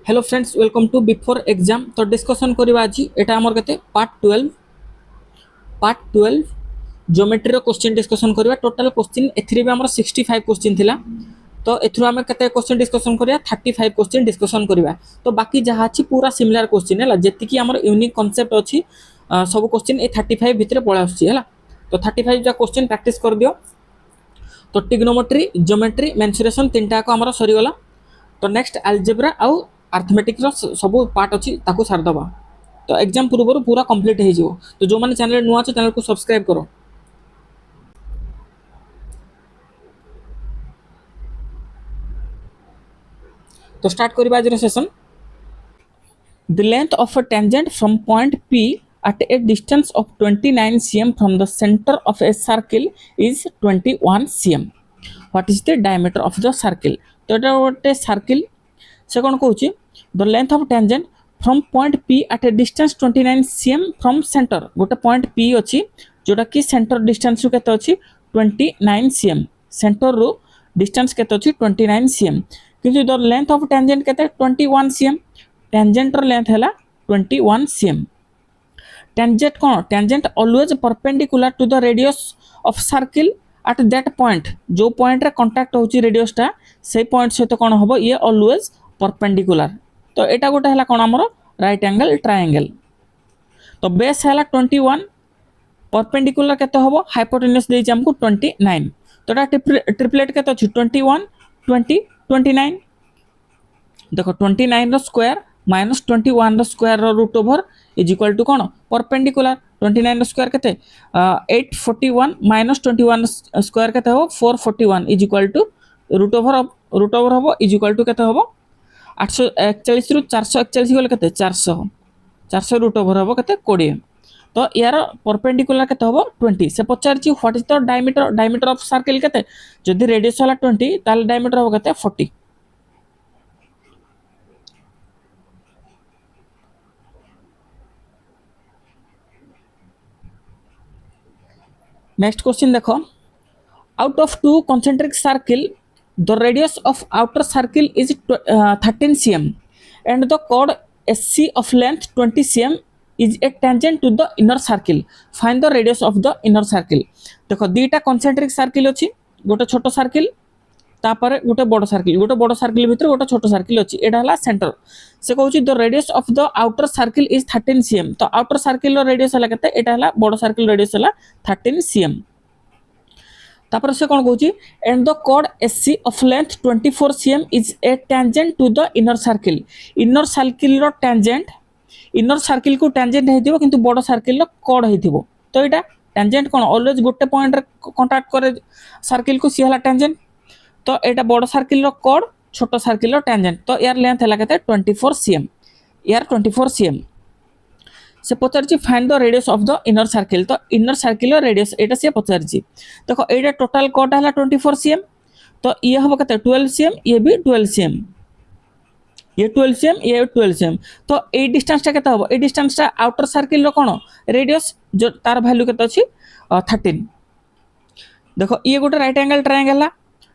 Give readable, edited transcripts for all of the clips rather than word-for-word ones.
Hello friends welcome to before exam. तो discussion करवा आज एटा हमर केते पार्ट 12 ज्योमेट्री रो क्वेश्चन डिस्कसन करवा। टोटल क्वेश्चन एथरे भी हमर 65 क्वेश्चन थिला। तो एथरो हम केते क्वेश्चन डिस्कसन करवा 35 क्वेश्चन डिस्कसन करवा। तो बाकी जहा अछि पूरा सिमिलर क्वेश्चन हैला, जेति कि हमर यूनिक कांसेप्ट अछि सब क्वेश्चन ए 35 भितरे पळा आछि हैला। तो 35 जा क्वेश्चन प्रैक्टिस कर दियो। तो ट्रिग्नोमेट्री, ज्योमेट्री, मेंसुरेशन तीनटा को हमर सरी गला। तो नेक्स्ट अलजेब्रा आउ अर्थमेटिक्स रो सब पार्ट अछि ताको सार दबा। तो एग्जाम पूर्व पूरा कंप्लीट हो जिवो। तो जो माने चैनल नुआ छ चैनल को सब्सक्राइब करो। तो स्टार्ट करबा आज session. The length of a tangent from point P at a distance of 29 cm from the center of a circle is 21 cm. What is the diameter of the circle? तो एटा गोटे circle से कोन कहूची the length of tangent from point P at a distance 29 cm from center। गोटे point P अछि जोटा कि centre distance रु केते अछि 29 cm। सेंटर रु डिस्टेंस केते अछि 29 cm, किंतु द लेंथ ऑफ टेंजेंट केते 21 cm। टेंजेंट रो लेंथ हैला 21 cm। टेंजेंट कोन? Tangent always perpendicular to the radius of circle at that point. जो पॉइंट रे कांटेक्ट होची रेडियस टा से पॉइंट सहित कोन हबो, ये ऑलवेज परपेंडिकुलर। तो एटा गोटे हैला कोन हमरो राइट एंगल ट्रायंगल। तो बेस हैला 21, परपेंडिकुलर केते हबो हाइपोटेन्यूज देछि हमको 29। तो एटा ट्रिपलेट केते अछि 21 20 29। देखो 29 रो स्क्वायर माइनस 21 रो स्क्वायर रो root over is equal to कोन परपेंडिकुलर। 29 रो स्क्वायर केते 841 माइनस 21 स्क्वायर केते हो 441 is equal to root over हबो इज इक्वल टू केते हबो 841 रु 441 गले केते 400 रूट ओवर हबो केते 20। तो यार परपेंडिकुलर केते हबो 20। से पचारची what is the diameter of circle केते? जदि रेडियस होला 20 ताल डायमीटर हबो केते 40। नेक्स्ट क्वेश्चन देखो। Out of two concentric circle the radius of outer circle is 13 cm and the chord SC of length 20 cm is a tangent to the inner circle. Find the radius of the inner circle। देखो दीटा concentric circle अछि, गोटे छोटो circle तापर गोटे बड़ circle भितर गोटे छोटो सर्किल अछि। एडा हला सेंटर। से कहूची the radius of the outer circle is 13 cm। तो आउटर सर्किल रो रेडियस हला केते? एटा हला बड़ सर्किल रेडियस हला 13 cm। तापर से कोन कहूची and the chord SC of length 24 cm is a tangent to the inner circle. Inner circle रो टेंजेंट, इनर सर्किल को टेंजेंट हेतिबो किंतु बड़ सर्किल रो कॉर्ड हेतिबो। तो एटा टेंजेंट कोन ऑलवेज गोटे पॉइंट रे कांटेक्ट करे सर्किल को, सी हला टेंजेंट। तो एटा बड़ सर्किल रो कॉर्ड, छोटो सर्किल रो टेंजेंट। तो यार लेंथ हला केते 24 cm। यार 24 cm। से पचारची find the radius of the inner circle. तो इनर सर्किल रो रेडियस एटा से पचारची। देखो एटा टोटल कॉर्ड हला 24 cm। तो ये हबो केते 12 cm, ये भी 12 cm, ये 12 cm, ये 12 cm। तो ए डिस्टेंस टा केते हबो? ए डिस्टेंस टा आउटर सर्किल रो कोन रेडियस जो तार वैल्यू केते अछि 13। देखो ये गोटे राइट एंगल ट्रायंगल है।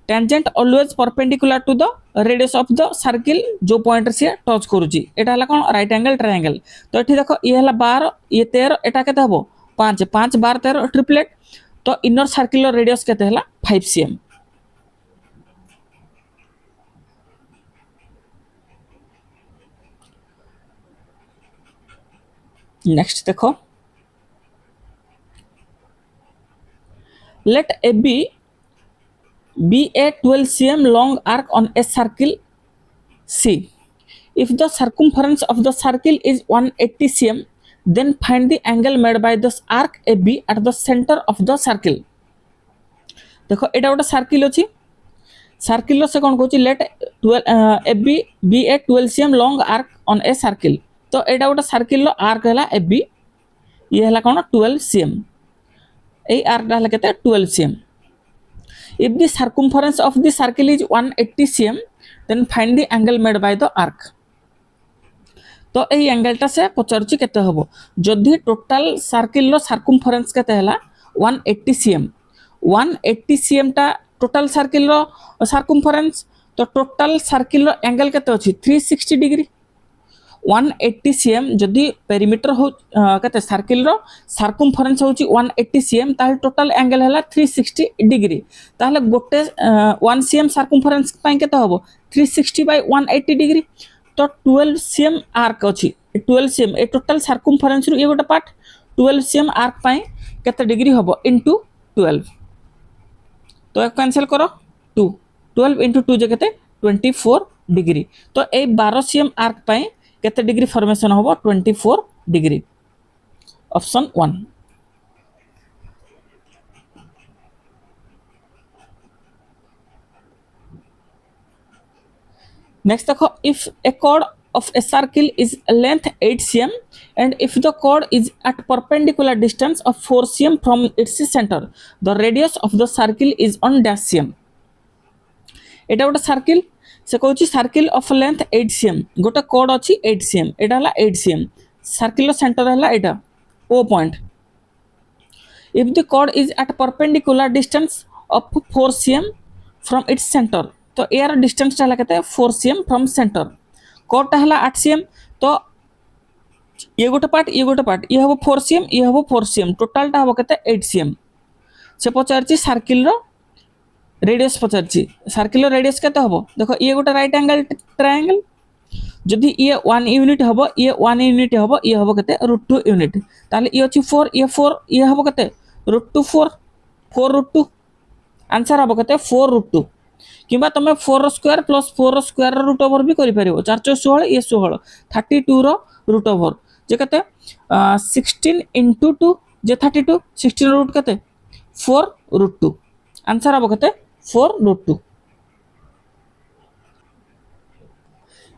Tangent always perpendicular to the radius of the circle जो पॉइंट से टच करूची। एटा हला कोन राइट एंगल ट्रायंगल। तो एठी देखो ये हला 12, ये 13, एटा केते हबो 5 5 12 13 ट्रिपलेट। तो इनर सर्किल रो रेडियस केते हला 5 cm। नेक्स्ट देखो, late AB be a 12 cm long arc on a circle C. If the circumference of the circle is 180 cm, then find the angle made by this arc AB at the center of the circle। देखो एटा गोटे circle अछि। Circle से कोन कहूची late AB be a 12 cm long arc on a circle। तो एटा गोटे circle रो arc हला AB, ये हला कोन 12 cm। ए आर्क हला केते 12 cm। If the circumference of the circle is 180 cm, then find the angle made by the arc। तो এই एंगलटा से पचारची केते हबो? जदि टोटल सर्किल रो सर्कमफरेंस केते हला 180 cm। 180 cm टा टोटल सर्किल रो सर्कमफरेंस। तो टोटल सर्किल रो एंगल केते अछि 360 डिग्री। 180 cm जदि पेरीमीटर हो कते सर्किल रो सर्कमफरेंस होची 180 cm ताले टोटल एंगल हला 360 डिग्री ताले गोटे 1 cm सर्कमफरेंस पई केते होबो 360 बाय 180 डिग्री तो 12 cm आर्क अछि 12 cm ए टोटल सर्कमफरेंस रु ए गोटे पार्ट 12 cm आर्क पई केते डिग्री होबो इनटू 12 तो एक कैंसिल करो 2 12 इंटू 2 जे केते 24 डिग्री तो ए 12 cm आर्क पई केते डिग्री फॉर्मेशन होबो 24 डिग्री ऑप्शन 1 नेक्स्ट देखो if A chord of a circle is length 8 cm and if the chord is at perpendicular distance of 4 cm from its center the radius of the circle is on dash cm एटा गोटे circle से कहूँ circle of length 8 cm गोटे code अच्छी 8 cm एटा हला 8 cm circle centre हला एटा O point if the कोड is at perpendicular distance of 4 cm from its centre तो यार डिस्टेंस हला केते 4 cm फ्रॉम सेंटर कोडटा हला 8 cm तो ये गोटे पार्ट ये हबो 4 cm ये हबो 4 cm टोटलटा हबो केते 8 cm से पचारची सर्किल रो रेडियस पचारची सर्किल रेडियस केते हबो देखो ये गोटे राइट एंगल ट्रायंगल जदि ये 1 यूनिट हबो ये 1 यूनिट हबो ये हबो केते √2 यूनिट ताले ये अछि 4 ये हबो केते √2 4 √2 आंसर हबो केते 4 √2 किबा तमे 4 स्क्वायर प्लस 4 स्क्वायर रो रूट ओवर भी करि परिबो 4 16 ये 16 32 रो रूट ओवर जे केते 16 * 2 जे 32 16 रूट केते 4 √2 आंसर हबो केते 4 √2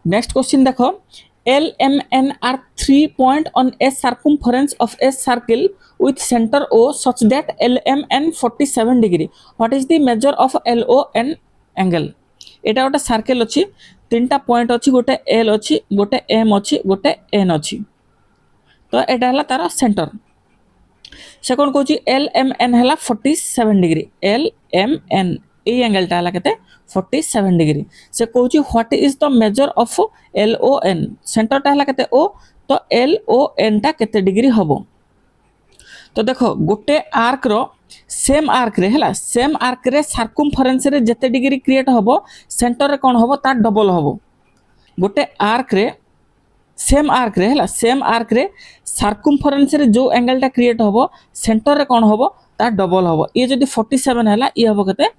नेक्स्ट क्वेश्चन देखो L M N are 3 points on a circumference of a circle with center O such that L M N 47 degree. What is the measure of L O N angle? एटा गोटे circle अच्छी 3टा point अच्छी गोटे L अच्छी गोटे M अच्छी गोटे N अच्छी तो एटा हला तार सेंटर से कौन कहूँ L M N है 47 डिग्री L M N ए एंगलटा हला केते 47 डिग्री से कहूँ what is the measure of L O N सेंटरटा हला केते O तो L O N टा केते डिग्री हबो तो देखो गोटे आर्क रो सेम आर्क रे हला सेम आर्क रे सर्कमफरेंस रे जते डिग्री क्रिएट हबो सेंटर रे कोन हबो ता डबल हबो गोटे आर्क रे सेम आर्क रे हला सेम आर्क रे सर्कमफरेंस रे जो एंगलटा क्रिएट हबो सेंटर रे कोन हबो ता डबल हबो ये जदी 47 हला ये हबो केते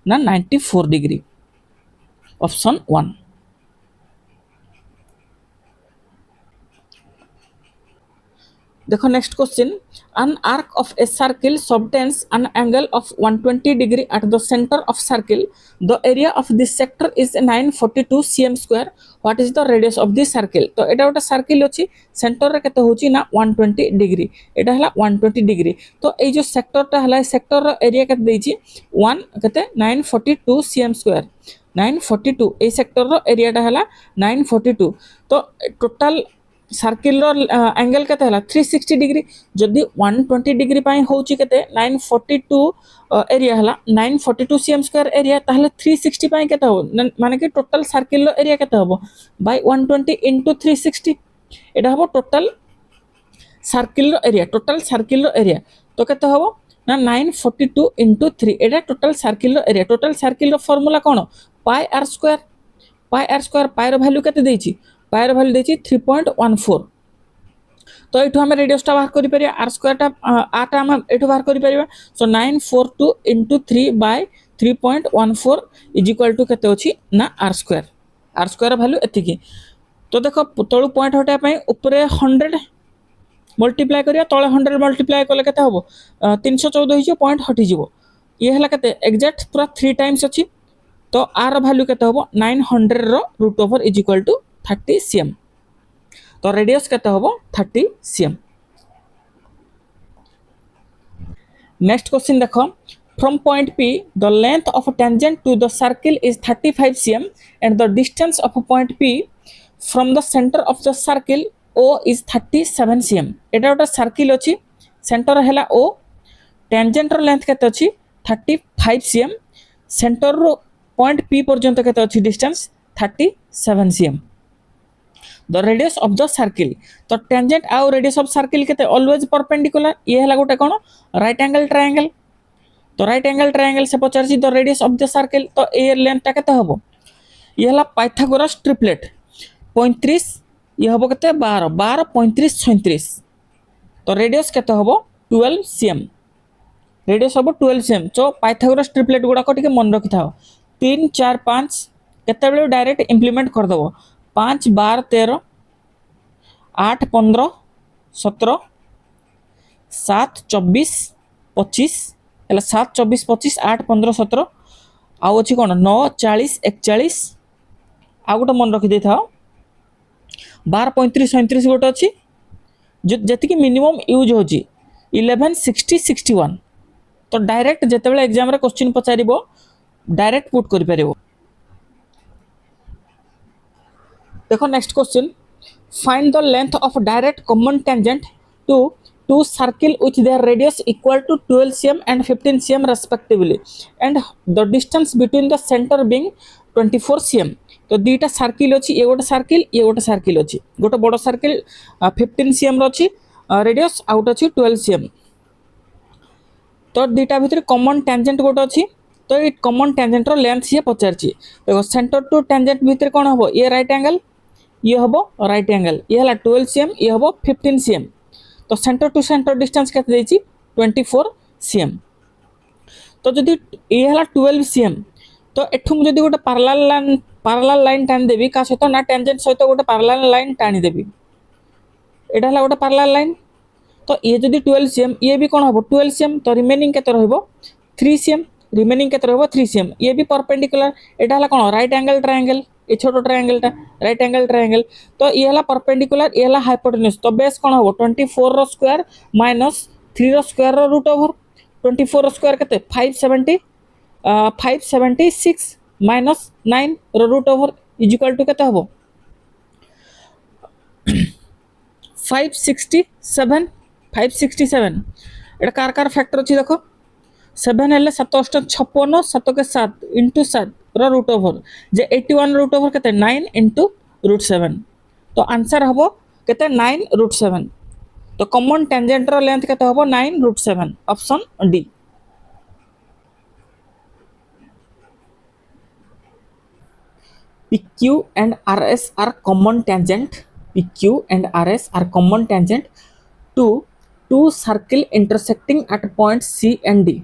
ना 94 डिग्री ऑप्शन 1 देखो next question an arc of a circle subtends an angle of 120 degree at the center of circle the area of this sector is 942 cm square what is the radius of this circle तो एटा गोटे circle अछि centre रे केते होची ना 120 degree एटा हला 120 degree तो ए जो सेक्टरटा हला सेक्टर रो एरिया केते देछि 1 केते 942 cm square 942 ए सेक्टर रो एरियाटा हला 942 तो टोटल सर्किल रो एंगल केते हला 360 डिग्री जदि 120 डिग्री पई होची केते 942 एरिया हला 942 cm स्क्वायर एरिया ताहले 360 पई केते हो माने कि टोटल सर्किल रो एरिया केते होबो बाय 120 * 360 एटा होबो टोटल सर्किल रो एरिया तो केते होबो ना 942 * 3 एटा टोटल सर्किल रो फार्मूला कोन पाई r स्क्वायर पाई रो वैल्यू केते देछि पाई रो वैल्यू देछि 3.14 तो एठो हम रेडियस टा बाहर करि परिया r स्क्वायर टा आटा हम एठो बाहर करि परिया सो 942 * 3 बाय 3.14 इज इक्वल टू केते अछि ना r स्क्वायर वैल्यू एतिकी तो देखो तळु पॉइंट हटा पई ऊपरे 100 मल्टीप्लाई करिया तळे 100 मल्टीप्लाई कले केते होबो 314 हिजो पॉइंट हटि जिवो ये हला केते एग्जैक्ट पूरा 3 टाइम्स अछि तो r वैल्यू केते होबो 900 रो root over is equal to 30 cm तो रेडियस केते होबो 30 cm नेक्स्ट क्वेश्चन देखो from point P the length of a tangent to the circle is 35 cm and the distance of a point P from the center of the circle O is 37 cm एटा ओटा circle अछि centre हैला O tangent रो length केते अछि 35 cm centre रो point P पर्यंत केते अछि distance 37 cm the radius of the circle तो टेंजेंट आउ रेडियस ऑफ सर्किल केते ऑलवेज परपेंडिकुलर ये हला गोटे कोन राइट एंगल ट्रायंगल तो राइट एंगल ट्रायंगल से पचारछि the radius of the circle तो ए लेंथ केते हबो ये हला पाइथागोरस ट्रिपलेट 35 ये हबो केते 12 12 35 37 तो रेडियस केते हबो 12 cm रेडियस हबो 12 cm तो पाइथागोरस ट्रिपलेट गुडा को टिके मन रखि थाओ 3 4 5 केते बेले डायरेक्ट इंप्लीमेंट कर दबो 5 12 13 8 15 17 7 24 25 एला 7 24 25 8 15 17 आउ अछि कोन 9 40 41 आ गोटे मन रखि देथा 12 35 37 गोटे अछि जो जति कि मिनिमम यूज होची 11 60 61 तो डायरेक्ट जेतेबेले एग्जाम रे क्वेश्चन पचारिबो डायरेक्ट पुट करि परिबो देखो next question find the length of direct common tangent to two circle with their radius equal to 12 cm and 15 cm respectively and the distance between the center being 24 cm तो दीटा circle अछि ये गोटे circle अछि गोटे बड़ circle 15 cm रो अछि radius out अछि 12 cm तो दीटा भितर कॉमन टेंजेंट गोटे अछि तो ये कॉमन टेंजेंट रो लेंथ ये पचारछि देखो सेंटर टू टेंजेंट भितर कोन हबो ये राइट एंगल ये हबो राइट एंगल ये हला 12 cm ये हबो 15 cm तो सेंटर टू सेंटर डिस्टेंस केते देछि 24 cm तो जदि ये हला 12 cm तो एठुम जदि गोटे पैरेलल लाइन टानी देबी का सहित ना टेंजेंट सहित गोटे पैरेलल लाइन टानी देबी एटा हला गोटे पैरेलल लाइन तो ये जदि 12 cm ये भी कोन हबो 12 cm तो रिमेनिंग केते रहबो 3 cm रिमेनिंग केते रहबो 3 cm ये भी परपेंडिकुलर एटा हला कोन राइट एंगल ट्रायंगल ये छोटो ट्रायंगल टा राइट एंगल ट्रायंगल तो ये हला परपेंडिकुलर ये हला हाइपोटेन्यूज तो बेस कोन हबो 24 रो स्क्वायर माइनस 3 रो स्क्वायर रो रूट ओवर 24 रो स्क्वायर केते 570 576 माइनस 9 रो root over is equal to केते हबो 567 567 एटा कार फैक्टर अछि देखो 7 हेले 7 8 56 7 के 7 इंटू 7 रो रूट ओवर जे 81 रूट ओवर केते 9 इंटू रूट 7 तो आंसर हबो केते 9 रूट 7 तो कॉमन टेंजेंट रो लेंथ केते हबो 9 root 7 option D PQ and RS are common tangent PQ and RS are common tangent to two circle intersecting at point C and D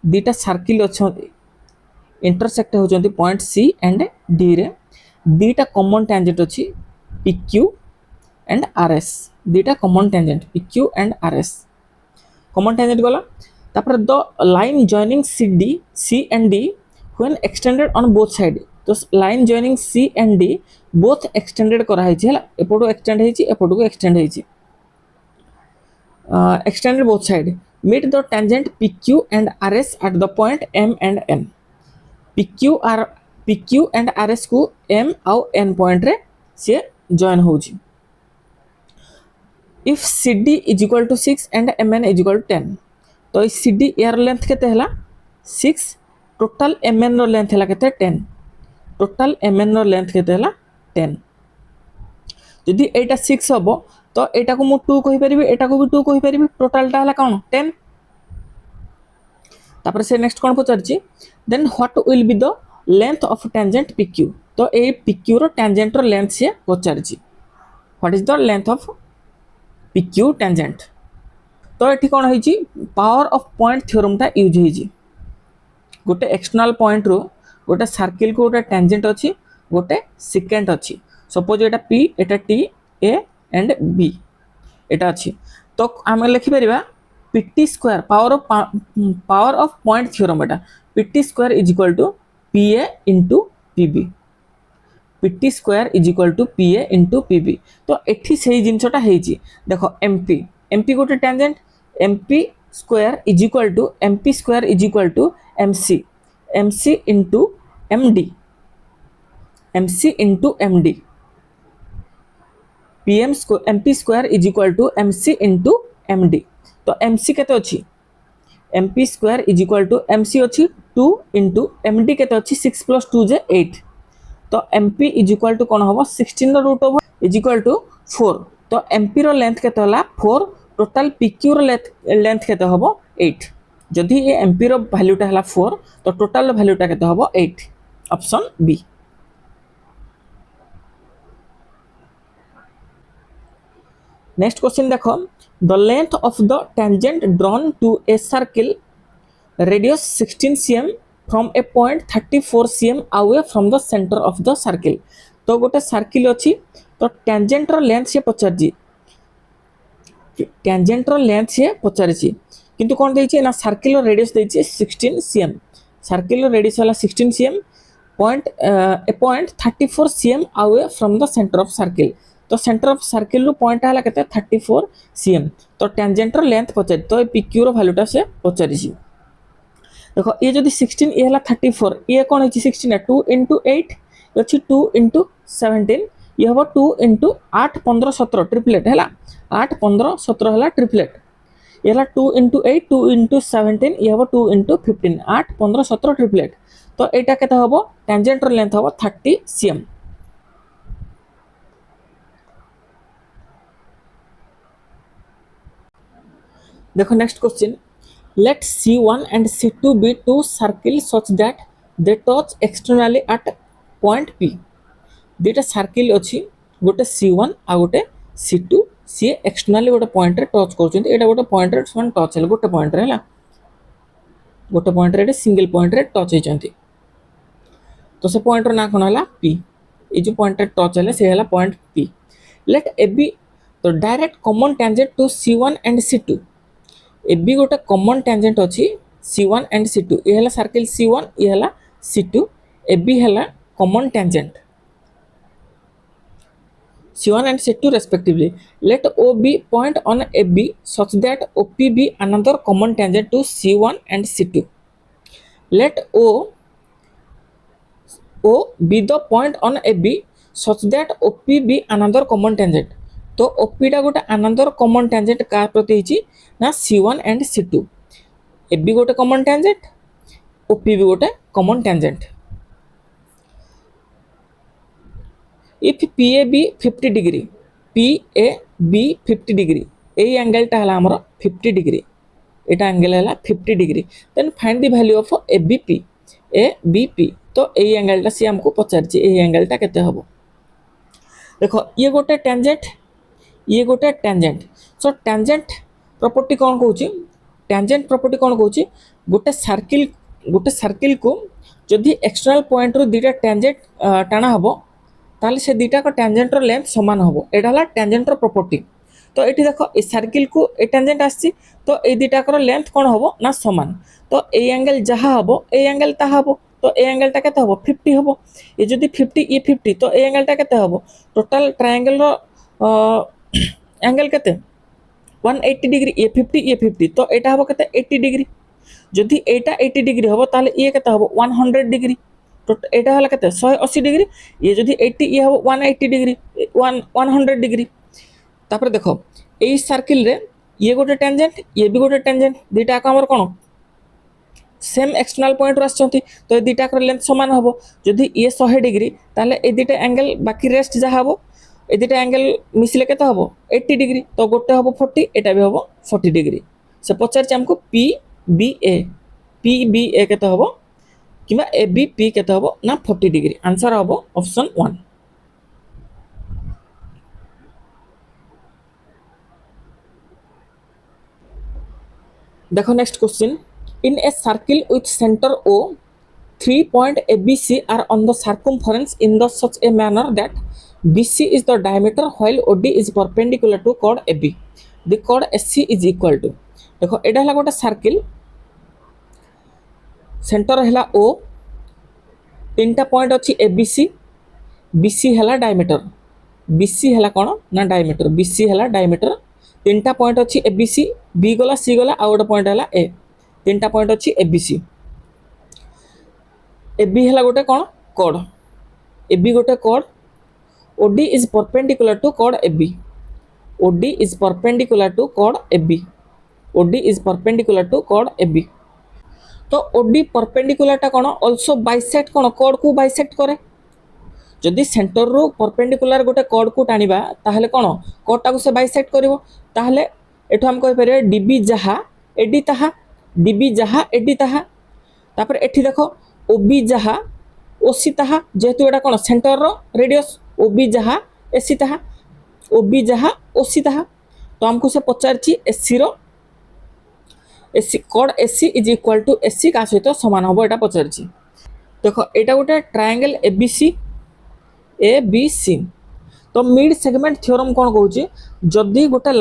दीटा circle अच्छे intersect होचंती point C and D रे दीटा common tangent अछि PQ and RS दीटा common tangent PQ and RS common tangent गला तापर the line joining C and D when extended on both side तो line joining C and D both extended करा है हला एपोटो एक्सटेंड हेची एपोटो को एक्सटेंड हेची extended both side meet the tangent PQ and RS at the point M and N PQ and RS को M आउ N point रे से join होची if CD is equal to 6 and MN is equal to 10 तो CD air length केते हला 6 total MN रो length हला केते 10 टोटल MN रो लेंथ केते हला 10 जदि एटा 6 हबो तो एटा को मु 2 कहि परिबी एटा को भी 2 कहि परिबी टोटल टा हला कोन 10 तापर से नेक्स्ट कोन पचरची then what will be the length of tangent PQ तो ए PQ रो टेंजेंट रो लेंथ से पचरची what is the length of PQ tangent तो एठी कोन होईची पावर ऑफ पॉइंट थ्योरम टा यूज होईची गोटे एक्सटर्नल पॉइंट रो गोटे सर्किल को गोटे टेंजेंट अछि गोटे सेकेंड अछि suppose Etah P Etah T A and B एटा अछि तो आमे लिखि परिबा PT square power of point theorem एटा PT square is equal to PA into PB PT square is equal to PA into PB तो एठी सेही जिंसटा हेची देखो MP गोटे tangent MP square is equal to MC into MD MP square is equal to MC into MD तो MC केते अछि MP square is equal to MC अछि 2 into MD केते अछि 6 + 2 जे 8 तो MP इज इक्वल टू कोन हबो 16 रो root over is equal to 4 तो एमपी रो लेंथ केते होला 4 टोटल पीक्यू रो लेंथ केते हबो 8 जदि ये एमपी रो वैल्यूटा हला 4 तो टोटल वैल्यूटा केते हबो 8 ऑप्शन बी। नेक्स्ट क्वेश्चन देखो the length of the tangent drawn to a circle radius 16 cm from a point 34 cm away from the centre of the circle. तो गोटे सर्किल अच्छी तो टेंजेंट रो लेंथ से पचार टेंजेंट रो लेंथ से पचारि किंतु कौन देछि ना सर्किल रो रेडियस देछि 16 cm सर्किल रो रेडियस वाला 16 cm point A point 34 cm away from the centre of circle. तो सेंटर ऑफ सर्किल रू पॉइंट है केते 34 cm तो टेंजेंट रो लेंथ पचारि तो पीक्यू रो वैल्यूटा से पचारि देखो ये जदि 16 ये हला 34 ये कौन है 16 2 into 8 अच्छी 2 into 17 ये हम 2 into 8 15 17 ट्रिपलेट है 8 15 17 है ट्रिपलेट ये 2 into 8 2 into 17 ये हम 2 into 15 8 15 17 ट्रिपलेट तो यहाँ केते हम टेंजेंट लेंथ हम 30 cm। देखो next question let C1 and C2 be two circles such that they touch externally at point P। दुटा सर्किल अच्छी गोटे C1 आ गोटे C2 सी एक्सटर्नाली गोटे पॉइंट रे टच करछन एटा गोटे पॉइंट रे सन टच है गोटे पॉइंट रे हला गोटे पॉइंट रे सिंगल पॉइंट रे टच होचंती तो से पॉइंट रो ना कोन हला P ए जो पॉइंट रे टच है से हला point P let A be तो direct common tangent to C1 and C2 ए भी गोटे कॉमन टेंजेंट अच्छी C1 and C2 ये हला सर्किल C1 ये हला C2 ए भी हला common tangent C1 and C2 respectively let O be point on AB such that OP be another common tangent to C1 and C2 let O be the point on AB such that OP be another common tangent तो OP टा गोटे another common tangent का प्रति हिची ना C1 and C2 ए भी गोटे कॉमन टेंजेंट OP भी गोटे common tangent if PAB 50 degree PAB 50 degree A angle टा हला हमर 50 डिग्री एटा एंगल हला 50 degree then find the value of ABP तो ए एंगल टा सी हमको पचारछि ए एंगल टा केते हबो देखो ये गोटे टेंजेंट ये गोटे टेंजेंट सो टेंजेंट प्रॉपर्टी कौन कहूँ टेंजेंट प्रॉपर्टी कौन कहूँ गोटे सर्किल को जदि एक्सटर्नल पॉइंट रो दुटा टेंजेंट टाणा हम ताले से दुटा को टेंजेंट रो लेंथ समान हम एटा हला टेंजेंट रो प्रॉपर्टी तो ये देखो ए सर्किल को ए टेंजेंट आसी तो ये दुटा को लेंथ कौन हम ना समान तो ए एंगल जहाँ हम ए एंगल ता हम तो ए एंगल टा केते हम 50 हम ये जदि 50 ये 50 तो ए एंगल टा केते हम टोटल ट्रायंगल रो एंगल केते 180 डिग्री ये 50 तो एटा हम केते 80 डिग्री जदि एटा 80 डिग्री हम ताले ये केते हम 100 डिग्री तो एटा हला केते 180 डिग्री ये जदि 80 ये हम 180 डिग्री 100 डिग्री तापर देखो ए सर्किल रे ये गोटे टेंजेंट ये भी गोटे टेंजेंट दुटा का हमर कोन सेम एक्सटर्नल पॉइंट रो आछंती तो ए दुटा कर लेंथ समान हबो जदि ये 100 डिग्री ताले ए दुटा एंगल बाकी रेस्ट जा हबो ए दुटा एंगल मिसले केते हबो 80 डिग्री तो गोटे हबो 40 एटा भी हबो 40 डिग्री से पचार हमको PBA केते हबो किबा ABP केते हबो ना 40 डिग्री आंसर हबो ऑप्शन 1। देखो next question in a circle with centre O 3 point ABC are on the circumference in the such a manner that BC is the diameter while OD is perpendicular to chord AB the chord SC is equal to देखो एटा हला गोटे circle centre हला O तीनटा point अछि ABC BC हला diameter BC हला कोन ना diameter BC हला डायमीटर तीनटा पॉइंट अछि ABC B गला C गला आ गोटे पॉइंट हला A तीनटा पॉइंट अछि ABC AB हला गोटे कोन कोड AB गोटे code OD is perpendicular to chord AB OD is perpendicular to chord AB OD is perpendicular to chord AB तो OD perpendicular टा कोन also bisect कोन chord को bisect करे जदि सेंटर रो perpendicular गोटे cord को टाणीबा ताहले कोन कॉर्ड टाको से बाइसेक्ट करिवो ताहले एठो हम कहि परिबे डीबी जहा एडी ताहा डीबी जहा एडी ताहा तापर एठी देखो ओबी जहा ओसी ताहा जेहेतु एटा कोन सेंटर रो रेडियस ओबी जहा एसी ताहा ओबी जहा ओसी ताहा तो हमको से पचारची एसी रो AC chord AC is equal to AC का सहित समान हम एटा पचारची देखो एटा गोटे ट्रायंगल एबीसी एबीसी तो मिड सेगमेंट थ्योरम कौन कहूँ जदि गोटे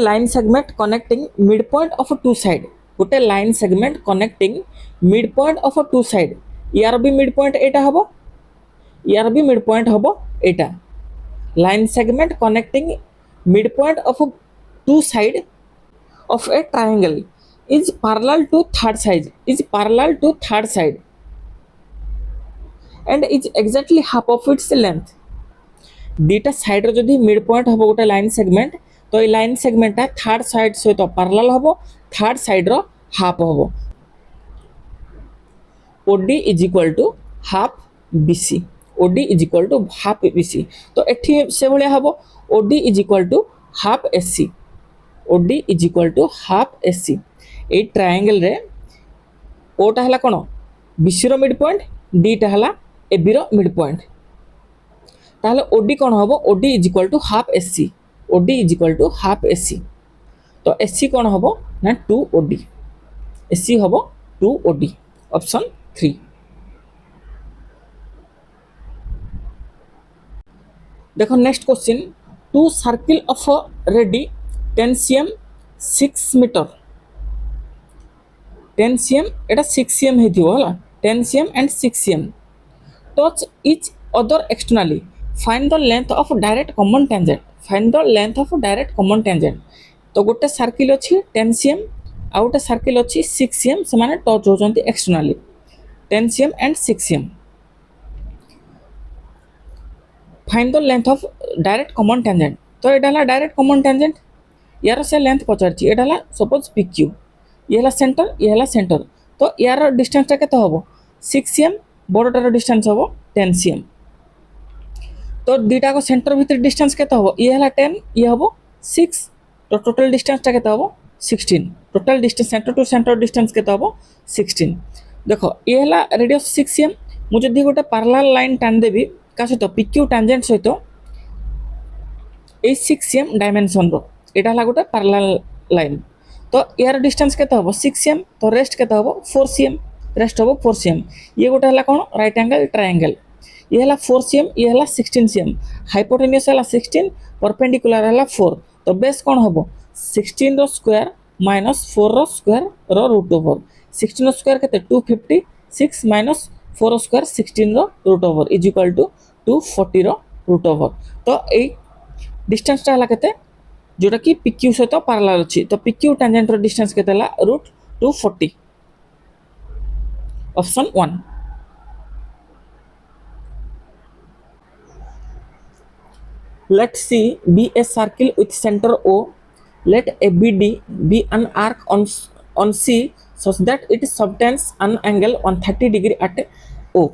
line segment connecting mid point of two side गोटे line segment connecting mid point of two side यार भी मिड पॉइंट एटा हबो यार भी मिड पॉइंट हबो एटा line segment connecting mid point of two side of a triangle is parallel to third side and is exactly half of its length दीटा side रो जदि मिड पॉइंट हबो गोटे लाइन सेगमेंट तो ये लाइन सेगमेंट ता थर्ड साइड सहित parallel हबो थर्ड साइड रो हाफ हबो OD is equal to half BC OD is equal to half BC तो एठी से भलिया हबो OD is equal to half SC OD is equal to half SC ए ट्रायंगल रे ओटा हला कोन BC रो मिड पॉइंट डीटा हला AB रो मिड पॉइंट ताहले OD कोन हबो OD is equal to half SC OD is equal to half SC तो SC कोन हबो ना 2OD SC हबो 2OD ऑप्शन 3 देखो next question two circle of radii 10 cm 6 metre 10 cm Etah 6 cm हेथिबो हला 10 cm and 6 cm touch each other externally find the length of direct common tangent तो गोटे circle अछि 10 cm आ गोटे circle अछि 6 cm से माने touch होचंती externally 10 cm and 6 cm find the length of direct common tangent तो एटा हला डायरेक्ट कॉमन टेंजेंट यार से लेंथ पचारची एटा हला सपोज PQ ये हला सेंटर तो यार डिस्टेंस टा केते हबो 6 cm बड़टार डिस्टेंस हबो 10 cm तो दीटा को सेंटर भीतर डिस्टेंस केते हबो ये हला 10 ये हबो 6 तो टोटल डिस्टेंस टा केते हबो 16 total distance centre to centre distance केते हबो 16 देखो ये हला रेडियस 6 cm मु जदी गोटे पैरेलल लाइन टान देबी का सहित PQ टेंजेंट सहित ए 6 cm डायमेंशन रो एटा हला गोटे पैरेलल लाइन तो यार डिस्टेंस केते हबो 6 cm तो रेस्ट केते हबो 4 cm रेस्ट हबो 4 cm ये गोटे हला कोन राइट एंगल ट्रायंगल ये हला 4 cm ये हला 16 cm हाइपोटेन्यूज हला 16 परपेंडिकुलर हला 4 तो बेस कोन हबो 16 रो स्क्वायर माइनस 4 रो स्क्वायर रो रूट ओवर 16 रो स्क्वायर केते 256 माइनस 4 रो स्क्वायर 16 रो root over is equal to 240 रो रूट ओवर तो ए डिस्टेंस टा हला केते जोटा कि PQ सहित पैरेलल अछि तो PQ टेंजेंट रो डिस्टेंस केते हला root 240 option 1 let's see be a circle with center O let ABD be an arc on C such that it subtends an angle 130 degree at O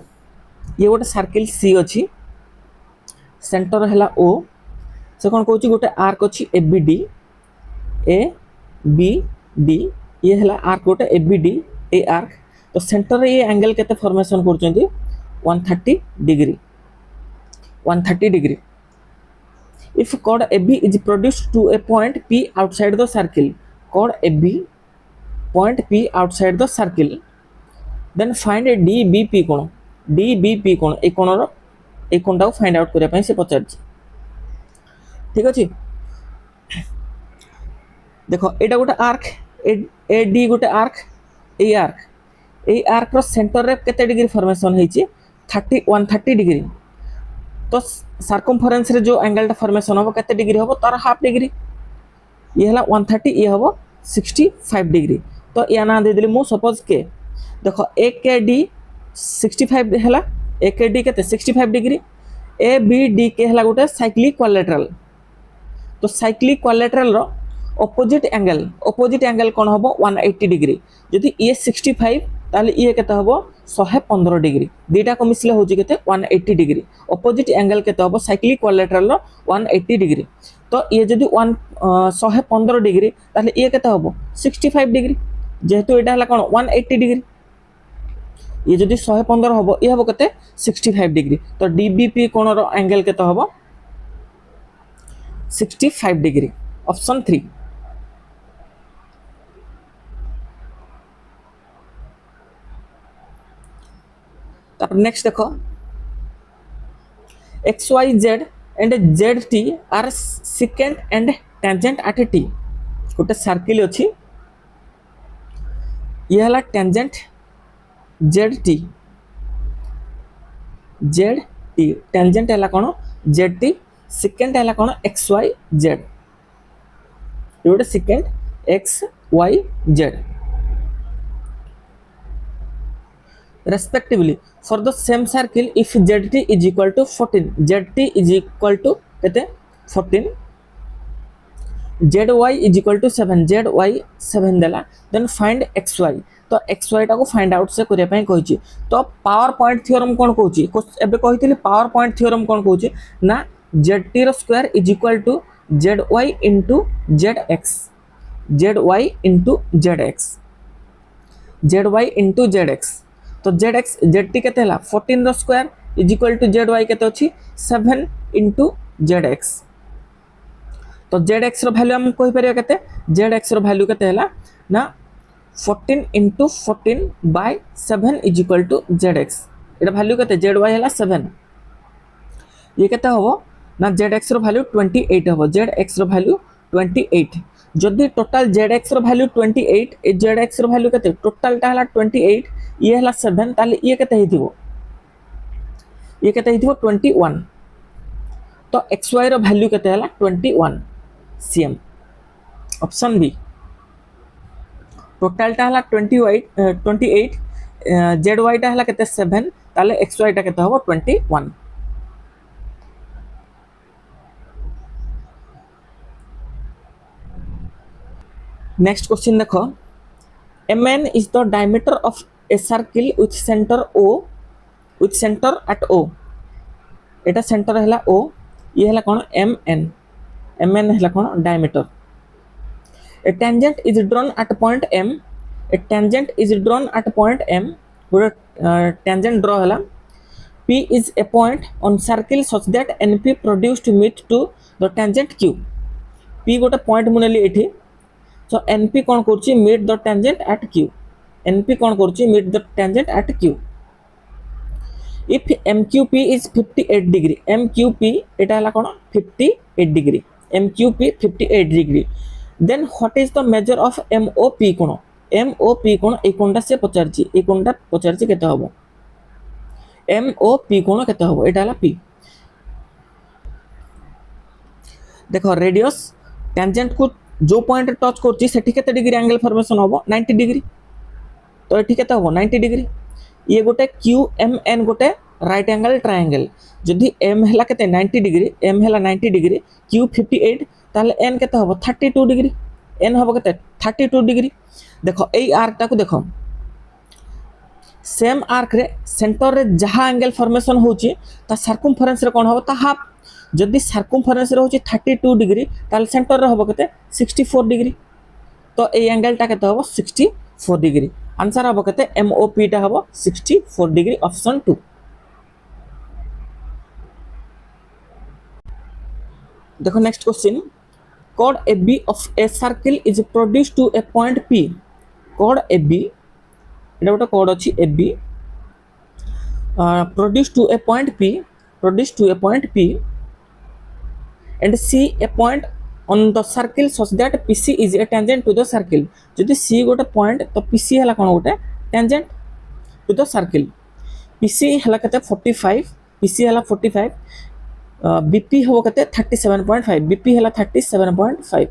ये गोटे circle C अछि centre हला O से कौन कहूँ गोटे आर्क अच्छी ABD ये हला आर्क गोटे ABD ए आर्क तो सेंटर रे ये एंगल केते फॉर्मेशन करचंती 130 degree if chord AB is produced to a point P outside the circle chord AB point P outside the circle then find a DBP कोण ए कोणर ए कोणटा फाइंड आउट करिया पई से पचारछि ठीक अछि देखो एटा गोटे आर्क AD गोटे आर्क ए आर्क रो सेंटर रे केते डिग्री फॉर्मेशन हेछि 130 डिग्री तो सर्कमफरेंस रे जो एंगल टा फॉर्मेशन होबो केते डिग्री होबो तार हाफ डिग्री ये हला 130 ये होबो 65 डिग्री तो या ना दे देली मु सपोज के देखो AKD 65 हला AKD केते 65 डिग्री ABD के हला गोटे साइक्लिक क्वाड्रिलेटरल तो साइक्लिक क्वाड्रिलेटरल रो अपोजिट एंगल कोन होबो 180 डिग्री जदि ये 65 ताले ये केते हबो 115 डिग्री दीटा को मिसले होची केते 180 डिग्री ऑपोजिट एंगल केते हबो साइक्लिक क्वाड्रिलेटरल 180 डिग्री तो ये जदि 115 डिग्री ताले ये केते हबो 65 डिग्री जेहेतु एटा हला कोन 180 डिग्री ये जदि 115 हबो ये हबो केते 65 डिग्री तो डीबीपी कोण रो एंगल केते हबो 65 डिग्री ऑप्शन 3 तापर नेक्स्ट देखो XYZ and ZT are secant and tangent at T गोटे सर्किल अच्छी ये हला टेंजेंट ZT टेंजेंट है कौन ZT सेकेंड है कौन XYZ ये गोटे second XYZ respectively for the same circle if ZT is equal to 14 ZT is equal to कहते 14 ZY is equal to 7 ZY 7 देला then find XY तो XY टा को फाइंड आउट से करिया पई कहिची तो पावर पॉइंट थ्योरम कोन कहूची एबे कहितली पावर पॉइंट थ्योरम कोन कहूची ना ZT रो square is equal to ZY into ZX ZY into ZX ZY into ZX तो ZX ZT केते हला 14 रो square is equal to ZY केते अछि 7 into ZX तो ZX रो वैल्यू हम कहि परिया केते ZX रो वैल्यू केते हला ना 14 into 14 by 7 is equal to ZX Etah value केते ZY हला 7 ये केते होबो ना ZX रो वैल्यू 28 होबो ZX रो वैल्यू 28 जदि टोटल ZX रो वैल्यू 28 ए ZX रो वैल्यू केते टोटल टा हला 28 ये हला 7 ताले ये केते हिथिबो ये केते हिथिबो 21 तो XY रो वैल्यू केते हला 21 cm ऑप्शन बी टोटल टा हला 28 ZY टा हला केते 7 ताले XY टा केते होबो 21 नेक्स्ट क्वेश्चन देखो MN is the diameter of a circle with center at O Etah centre हला O ये हला कोन MN हला कोन diameter a tangent is drawn at point M पूरा tangent draw हला P is a point on circle such that NP produced meet to the tangent Q P गोटे point मुनेली एठी so NP कौन करछि meet the tangent at Q NP कौन करछि meet the tangent at Q if MQP is 58 degree MQP एटा हला कोन 58 degree MQP 58 degree then what is the measure of MOP कोन ए कोनटा से पचारछि ए कोनटा पचारछि केते हबो MOP कोन केते हबो एटा हला P देखो रेडियस टेंजेंट को जो पॉइंट टच करछि सेठी केते डिग्री एंगल फॉर्मेशन होबो 90 डिग्री तो एठी केते होबो 90 डिग्री ये गोटे QMN गोटे राइट एंगल ट्रायंगल जदि M हला केते 90 डिग्री M हला 90 डिग्री Q 58 ताले N केते होबो 32 डिग्री N होबो केते 32 डिग्री देखो एई आर्क टा को देखो सेम आर्क रे सेंटर रे जहा एंगल फॉर्मेशन होची ता सर्कमफरेंस रे कोन होबो ता हाफ जदि सर्कमफरेंस रे होची 32 डिग्री ताले सेंटर रे होबो केते 64 डिग्री तो ए एंगल टा केते होबो 64 डिग्री आंसर होबो केते MOP टा होबो 64 डिग्री ऑप्शन 2 देखो next question chord AB of a circle is produced to a point P chord AB एटा गोटे chord अछि AB produced to a point P and C a point on the circle such that PC is a tangent to the circle जदि C गोटे point तो PC हला कोन गोटे tangent to the circle PC हला केते 45 PC हला 45 BP हो केते 37.5 BP हला 37.5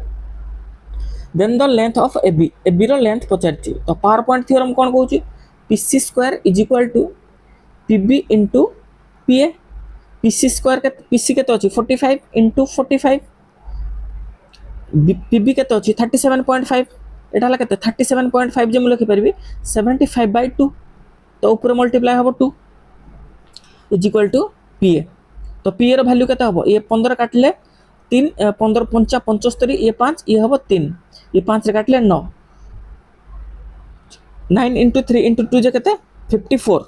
then the length of AB रो लेंथ पचारछि तो पावर पॉइंट थ्योरम कोन कहूछि PC square is equal to PB into PA PC square के PC केते अछि 45 into 45 PB केते अछि 37.5 एटा हला केते 37.5 जे मु लिखि परबी 75/2 तो ऊपर मल्टीप्लाई हम 2 इज इक्वल टू पीए। तो पीए रो वैल्यू केते हबो ये 15 काटले 3 15 5 75 ये 5 ये हबो 3 ये 5 रे काटले 9 9 इंटू 3 इंटू 2 जे केते 54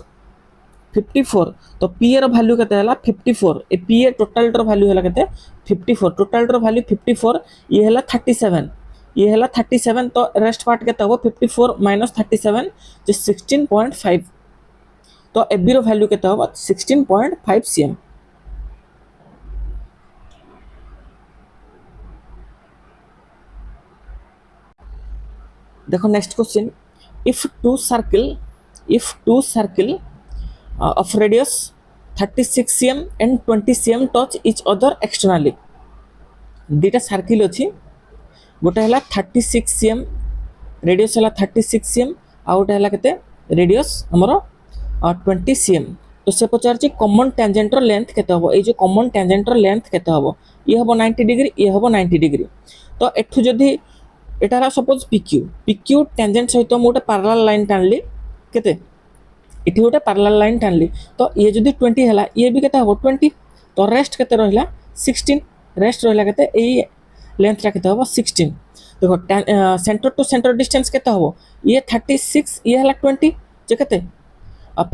तो पीए रो वैल्यू केते हला 54 ए पीए टोटल रो वैल्यू हला केते 54 टोटल रो वैल्यू 54 ये हला 37 ये हला 37 तो रेस्ट पार्ट केते हबो 54 माइनस 37 जे 16.5 तो एबी रो वैल्यू केते हबो 16.5 सीएम। देखो next question if two circle of radius 36 cm and 20 cm touch each other externally दीटा सर्किल अच्छी गोटे है 36 cm रेडियस है 36 cm आ गोटे है केते रेडियस हमर 20 cm तो से पचार कॉमन टेंजेंटर लेंथ केते हबो ए जो कॉमन टेंजेंटर लेंथ केते हबो ये हबो 90 डिग्री ये हबो 90 डिग्री तो एठु जदी एटा सपोज PQ टेंजेंट सहित मु गोटे पैरेलल लाइन टाणली केते इठी गोटे पैरेलल लाइन टाणली तो ये जदी 20 हैला ये भी केते हबो 20 तो रेस्ट केते रहिला 16 रेस्ट रहिला केते ए लेंथ रा केते हबो 16 देखो सेंटर टू सेंटर डिस्टेंस केते हबो ये 36 ये हैला 20 जे केते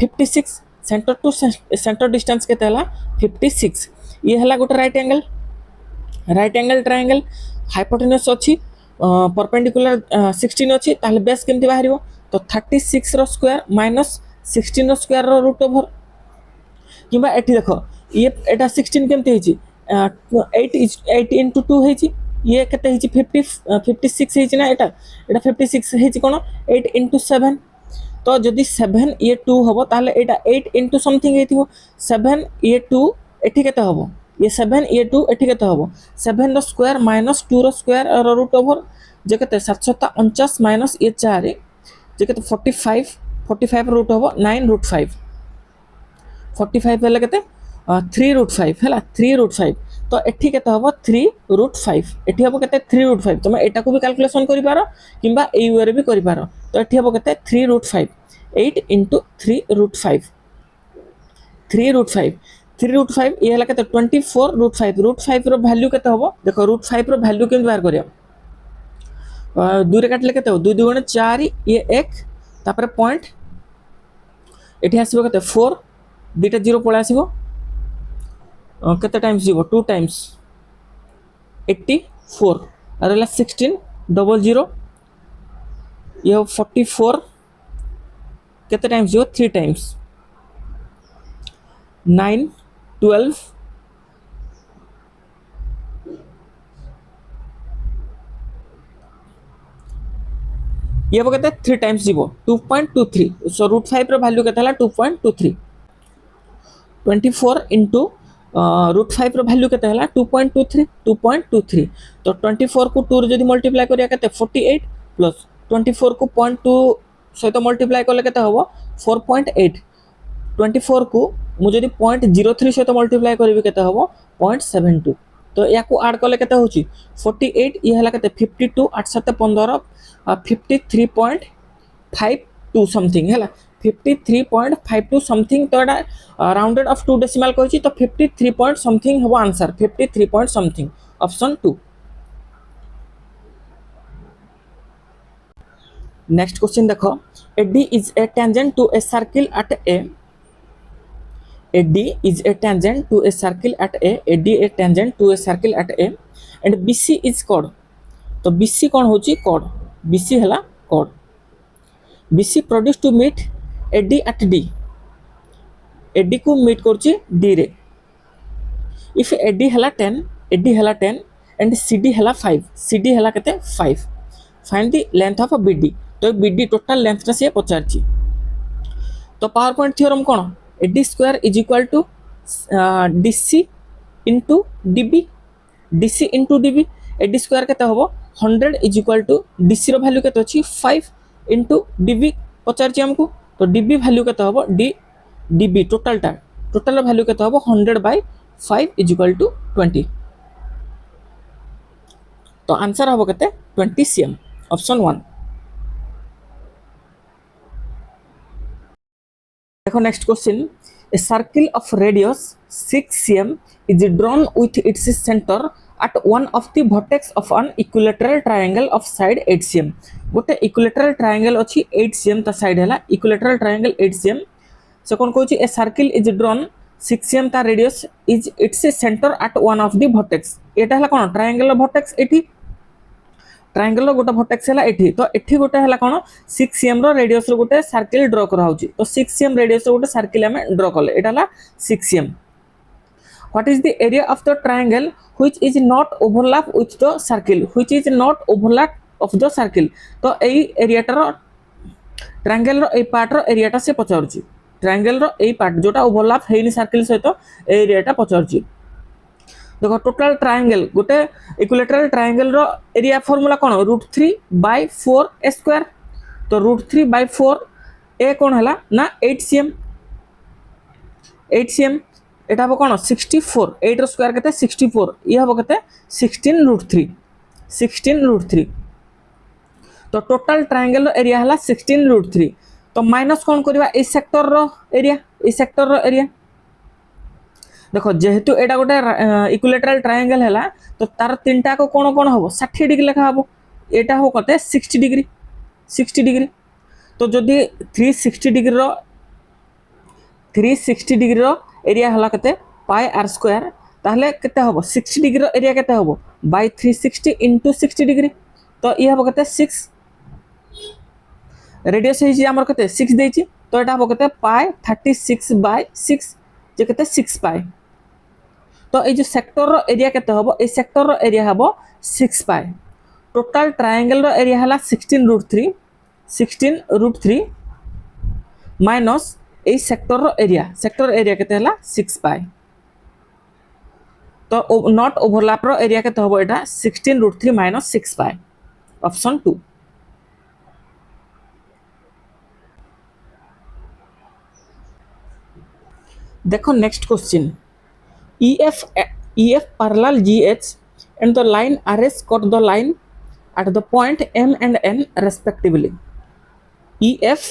56 सेंटर टू सेंटर डिस्टेंस केते हैला 56 ये हैला गोटे राइट एंगल ट्रायंगल हाइपोटेन्यूज अछि परपेंडिकुलर 16 अच्छी ताहले बेस केमती बाहरिबो तो 36 रो स्क्वायर माइनस 16 रो स्क्वायर रो रूट ओवर किबा एठी देखो ये एटा 16 केमती हेची 8 into 2 हेची ये केते हेची 56 हेची ना एटा 56 हेची कोन 8 into 7 तो जदी 7 ये 2 हबो ताहले एटा 8 into समथिंग हेतिबो 7 ये 2 एठी केते हबो ये 7 ये 2 एठी केते हबो 7 रो स्क्वायर माइनस 2 रो स्क्वायर रो रूट ओवर जे केते 749 माइनस ये 4 जे केते 45 रूट हबो 9 रूट 5 45 हेले केते 3 रूट 5 हैला 3 रूट 5 तो एठी केते हबो 3 रूट 5 एठी हबो केते 3 रूट 5 तुम एटा को भी कैलकुलेशन करि पारो किबा ए वे रे भी करि पारो तो एठी हबो केते 3 रूट 5 8 into 3 रूट 5 3 रूट 5 ये हला केते 24 रूट 5 रो वैल्यू केते हबो देखो रूट 5 रो वैल्यू केम बाहर करिया दूरे काटले केते हो 2 2 4 ये 1 तापर पॉइंट एठी आसीबो केते 4 दुटा जीरो पळे आसीबो केते टाइम्स जीवो 2 टाइम्स 84 अरेला 16 डबल 0 ये 44 केते टाइम्स जीवो 3 टाइम्स 9 12 ये वो कहते 3 टाइम्स जीवो 2.23 सो रूट 5 रो वैल्यू केते हला 2.23 24 into रूट 5 रो वैल्यू केते हला 2.23 तो 24 को 2 रे जदी मल्टीप्लाई करिया केते 48 प्लस 24 को 0.2 सहित मल्टीप्लाई करले केते हबो 4.8 24 को मु जदी 0.03 सहित मल्टीप्लाई करबी केते हबो 0.72 तो या को ऐड करले केते होची 48 ये हला केते 52 8 7 15 53.52 समथिंग है 53.52 समथिंग तो राउंडेड ऑफ 2 डेसिमल कहछि तो 53 पॉइंट समथिंग हबो answer 53 point something option 2। Next question देखो AD is a tangent to a circle at A AD is a tangent to a circle at A AD a tangent to a circle at A and BC is chord तो BC कौन होची chord BC हला chord BC produce to meet AD at D AD को meet करची D रे इफ AD हला 10 and CD हला 5 CD हला केते 5 find the length of BD तो BD टोटल लेंथ रा से पचारची तो पावर पॉइंट थ्योरम कोन AD square is equal to DC into DB DC into DB AD square केते होबो 100 इज इक्वल टू DC रो वैल्यू केते अछि 5 into DB पचारची हमको तो DB वैल्यू केते होबो DB टोटल वैल्यू केते होबो 100/5 इज इक्वल टू 20 तो आंसर होबो केते 20 cm ऑप्शन 1। देखो next question, a circle of radius 6 cm is drawn with its center at one of the vertex of an equilateral triangle of side 8 cm. गोटे equilateral triangle अच्छी 8 cm ता side है equilateral triangle 8 cm. So कौन कहूँ a circle is drawn 6 cm ता radius is its centre at one of the vertex. एटा हला कौन triangle vertex एठी ट्रायंगल गोटे वर्टेक्स है एठी. तो एठी गोटे है कौन 6 cm रो रेडियस रो गोटे सर्किल ड्रॉ करा होची. तो 6 cm रेडियस रो गोटे सर्किल हमें ड्रॉ कले. एटा हला 6 cm. What is the area of the triangle which is not overlap with the circle. Which is not overlap of the circle. तो एई एरियाटा रो ट्रायंगल रो एई part रो एरियाटा से पचारुची. ट्रायंगल रो एई part जोटा ओवरलैप हेनी circle सहित एरियाटा पचारुची. देखो टोटल ट्रायंगल गोटे equilateral triangle रो area formula कौन √3/4 a square. तो √3/4 ए कौन है ना 8 cm. 8 cm एटा हम कौन 64. 8 रो स्क्वायर केते 64. ये हम केते 16√3. 16√3. तो टोटल ट्रायंगल रो एरिया हला 16√3. तो माइनस कौन करवा A sector row area. A sector row area देखो जेहेतु एटा गोटे इक्विलेटरल ट्रायंगल है तो तार तीनटा को कौन कौन हम 60 डिग्री लेखा हम. एटा हम कते 60 डिग्री. 60 डिग्री. तो जदि 360 डिग्री रो एरिया हला कते पाई आर स्क्वायर. ताहले केते हम 60 डिग्री रो एरिया केते हम बाय 360 * 60 डिग्री. तो ये हम कते 6 रेडियस है हमर कते 6 देछि. तो एटा हम कते पाई 36/6 जे कते 6 पाई. तो ये जो सेक्टर रो एरिया केते हबो ए सेक्टर रो एरिया हबो 6 पाई. टोटल ट्रायंगल रो एरिया हला 16√3 minus A sector row area केते हला 6 पाई. तो नॉट ओवरलैप रो एरिया केते हबो एटा 16√3 - 6 पाई. ऑप्शन 2. देखो next question, EF parallel GH and the line RS cut the line at the point M and N respectively. EF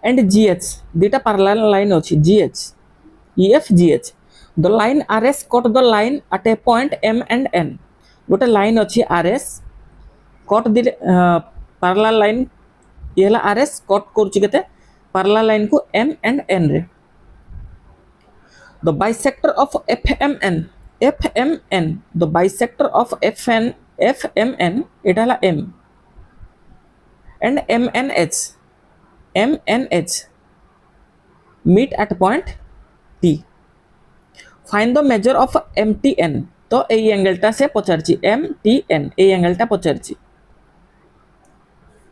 and GH dita parallel line अछि GH. EF GH the line RS cut the line at a point M and N. गोटे line अछि RS cut the parallel line ये हला RS cut करछि केते parallel line को M and N रे. The bisector of FMN the bisector of FMN एटा हला M and MNH meet at point T. Find the measure of MTN. तो ए एंगलटा से पचारछि MTN ए एंगलटा पचारछि.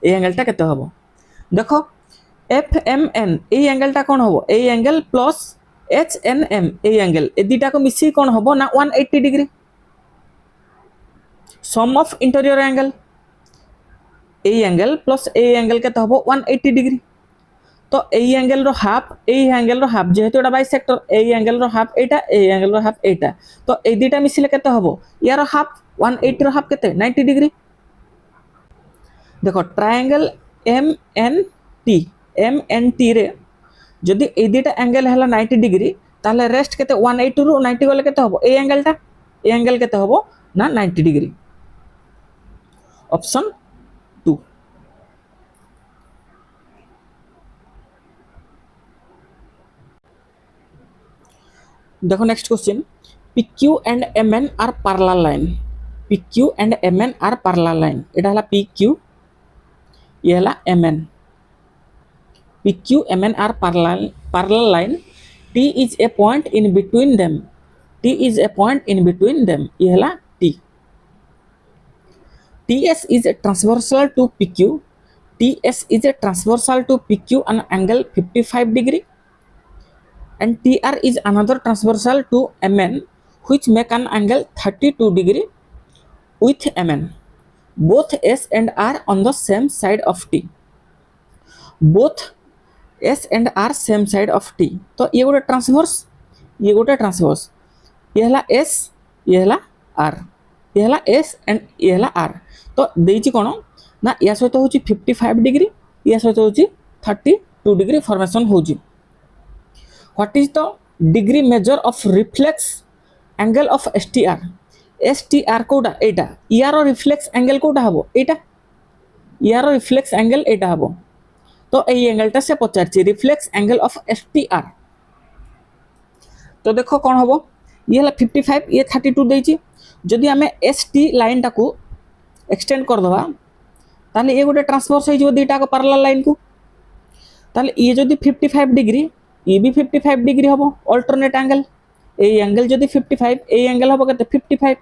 ए एंगलटा केते हबो देखो FMN ए एंगलटा कोन हबो ए एंगल प्लस HNM ए एंगल ए दुटा को मिसी कोन हबो ना 180 degree. Sum of interior angle ए एंगल प्लस ए एंगल केते हबो 180 डिग्री. तो ए एंगल रो हाफ जेहेतु एटा बाइसेक्टर ए एंगल रो हाफ एटा ए एंगल रो हाफ एटा. तो ए दुटा मिसिले केते हबो यार हाफ 180 रो हाफ केते 90 डिग्री. देखो ट्रायंगल MNT रे जदि ए दुटा एंगल हला 90 डिग्री ताले रेस्ट केते 180 रु 90 गले केते हबो ए एंगल केते हबो ना 90 डिग्री. ऑप्शन 2. देखो next question, PQ and MN are parallel line. PQ and MN are parallel line. एटा हला PQ ये हला MN. PQ MN are parallel line. T is a point in between them. ये हला T. TS is a transversal to PQ. TS is a transversal to PQ an angle 55 degree. And TR is another transversal to MN which make an angle 32 degree with MN. Both S and R on the same side of T. Both S and R same side of T. तो ये गोटे transverse ये हला S ये हला R ये हला S and ये हला R. तो देछि कोन ना या सहित होछि 55 डिग्री या सहित होछि 32 2 डिग्री फॉर्मेशन होजी। What is the degree measure of reflex angle of STR. STR कोडा एटा यार रिफ्लेक्स एंगल कोडा हबो एटा यार रिफ्लेक्स एंगल एटा हबो। तो এই एंगलटा से पचारछि रिफ्लेक्स एंगल ऑफ एसटीआर। तो देखो कौन हम ये 55 ये 32 देछि। जदि आम एस टी लाइन टाक एक्सटेंड करदे ताले ये गोटे ट्रांसफर्स हो दुईटा पैरेलल लाइन को ताले ये जदि 55 डिग्री ये भी 55 डिग्री हम अल्टरनेट एंगल ये एंगल जदि 55 ये एंगल हम के 55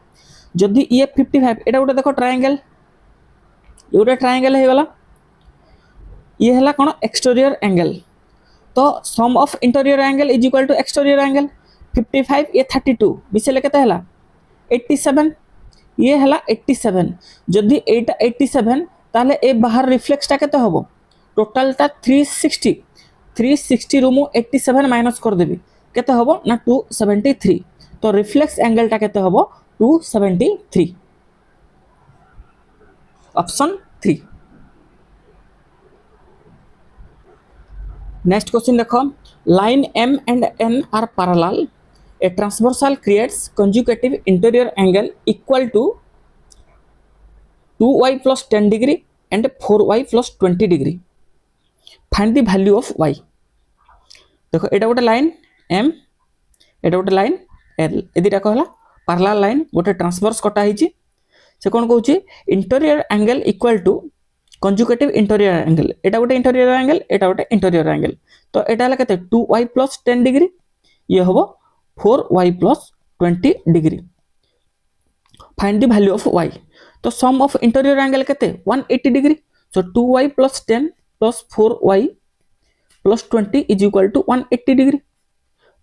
जदि ये 55 एटा गोटे देखो ट्रायंगल ये गोटे ट्रायंगल हो गला ये है कौन एक्सटीरियर एंगल। तो sum of interior angle is equal to exterior angle 55 ये 32 मिसेले केते हला 87 ये हला 87 जदि एटा 87 ताले ए बाहर रिफ्लेक्स टा केते हबो टोटल ता 360 रु मु 87 माइनस कर देबी केते हबो ना 273। तो रिफ्लेक्स एंगल टा केते हबो 273 ऑप्शन 3। नेक्स्ट क्वेश्चन देखो line M and N are parallel a transversal creates conjugative interior angle equal to 2y plus 10 degree and 4y plus 20 degree find the value of y। देखो एटा गोटे line M एटा गोटे line L ए दुटा कहला parallel line गोटे transverse कटा हिची से कोन कहूची interior angle equal to conjugative interior angle एटा गोटे इंटीरियर एंगल एटा गोटे इंटीरियर एंगल। तो एटा हला केते 2y plus 10 डिग्री ये होबो 4y plus 20 degree find the value of y। तो सम ऑफ इंटीरियर एंगल केते 180 degree so 2y plus 10 plus 4y plus 20 is equal to 180 degree.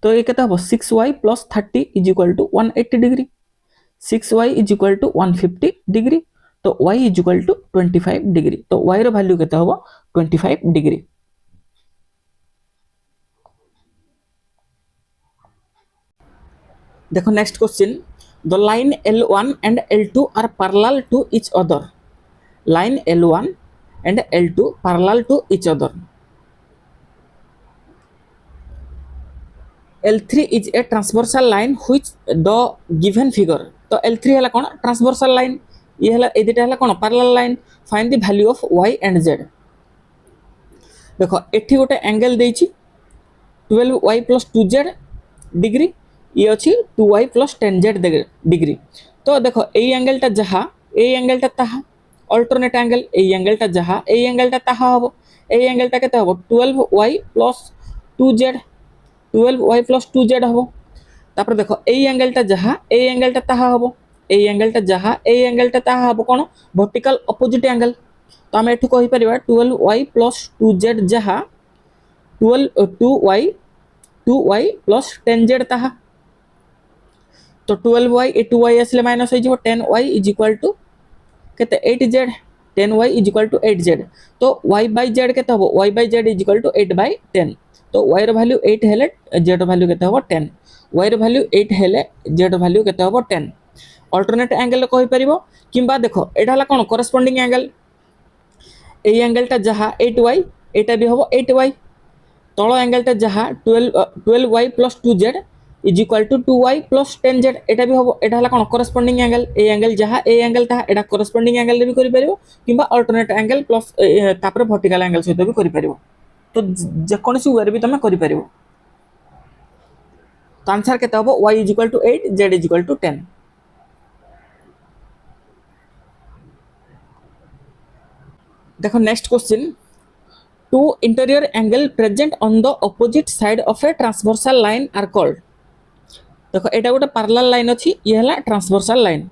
तो ये केते होबो 6y plus 30 is equal to 180 degree 6y is equal to 150 degree. तो y is equal to 25 degree. तो y रो value केते होबो 25 डिग्री। देखो next question the line L1 and L2 are parallel to each other। Line L1 and L2 parallel to each other। L3 is a transversal line which the given figure। तो L3 है कौन transversal line ये है ए दुटा है कौन parallel line find the value of y and z। देखो एठी गोटे एंगल देछि 12y plus 2z डिग्री ये अच्छी 2y plus 10z डिग्री। तो देखो ए एंगलटा जहाँ ए एंगलटा ताहा अल्टरनेट एंगल ए एंगलटा जहाँ ए एंगलटा ताहा हबो ए एंगलटा केते हबो 12y plus 2z 12y plus 2z हबो। तापर देखो ए एंगलटा जहाँ ए एंगलटा ताहा हबो ए एंगलटा जहाँ ए एंगलटा ताहा हबो कोन वर्टिकल अपोजिट एंगल। तो आम एठू कहि परिबा 12y plus 2z जहाँ 2y plus 10z ताहा। तो 12y ए 2y आसले माइनस हो जिवो 10y इज इक्वल टू केते 8z 10y is equal to 8z। तो y by z केते हबो y by z is equal to 8 by 10। तो y रो वैल्यू 8 हेले z रो वैल्यू केते हबो 10 y रो वैल्यू 8 हेले z रो वैल्यू केते हबो 10। अल्टरनेट एंगल कहि परिबो किंबा देखो एटा हला कोन कोरेस्पोंडिंग एंगल ए एंगलटा जहाँ 8y एटा भी हबो 8y तळ एंगलटा जहाँ 12y plus 2z is equal to 2y plus 10z एटा भी हबो एटा हला कोन कोरेस्पोंडिंग एंगल ए एंगल जहाँ ए एंगल ता एटा कोरेस्पोंडिंग एंगल रे भी करि परिबो किंबा अल्टरनेट एंगल प्लस तापर वर्टिकल एंगल सहित भी करि परिबो। तो जे कोनसी वे भी तमे करि परिबो। तो आंसर केते हबो y is equal to 8 z is equal to 10। देखो next question two interior angle present on the opposite side of a transversal line are called. देखो एटा गोटे पैरेलल लाइन अछि ये हला transversal line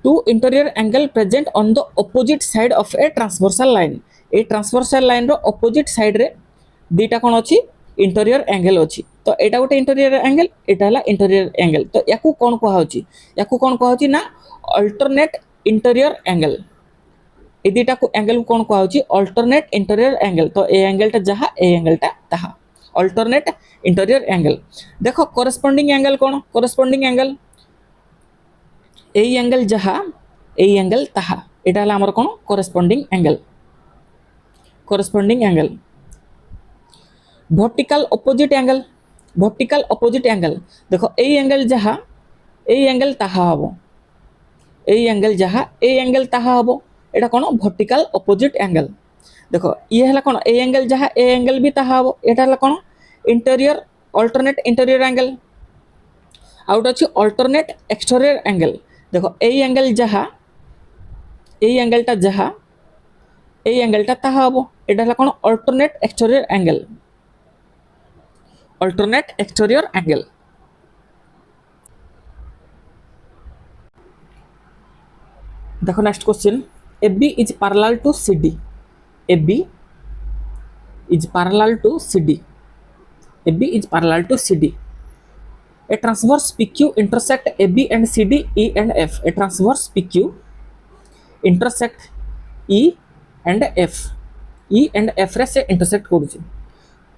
two interior angle present on the opposite side of a transversal line ए transversal line रो opposite side रे दुटा कोन अछि इंटीरियर एंगल अछि। तो एटा गोटे इंटीरियर एंगल एटा हला इंटीरियर एंगल। तो याकू कोन कहौ अछि याकू कोन कहौ अछि ना अल्टरनेट इंटीरियर एंगल ए दुटा को एंगल को कोन कहौ अछि अल्टरनेट इंटीरियर एंगल। तो ए एंगलटा जहाँ ए एंगलटा ताहा अल्टरनेट इंटीरियर एंगल। देखो कोरेस्पोंडिंग एंगल कोन कोरेस्पोंडिंग एंगल ए एंगल जहाँ ए एंगल ताहा एटा हला हमर कोन corresponding angle corresponding angle. Vertical opposite angle, vertical opposite angle देखो ए एंगल जहाँ ए एंगल ताहा हबो, ए एंगल जहाँ ए एंगल ताहा हबो एटा कोन वर्टिकल अपोजिट एंगल। देखो ये हला कोन ए एंगल जहाँ ए एंगल भी ताहा हबो एटा हला कोन इंटीरियर अल्टरनेट इंटीरियर एंगल, आउट अछि अल्टरनेट एक्सटीरियर एंगल। देखो ए एंगल जहाँ ए एंगलटा जहाँ ए एंगलटा ताहा हबो एटा हला कोन alternate exterior angle, alternate exterior angle. देखो next question, AB is parallel to CD, AB is parallel to CD, AB is parallel to CD. A transverse PQ intersect AB and CD, E and F. A transverse PQ intersect E and F, E and F रे से intersect करूची।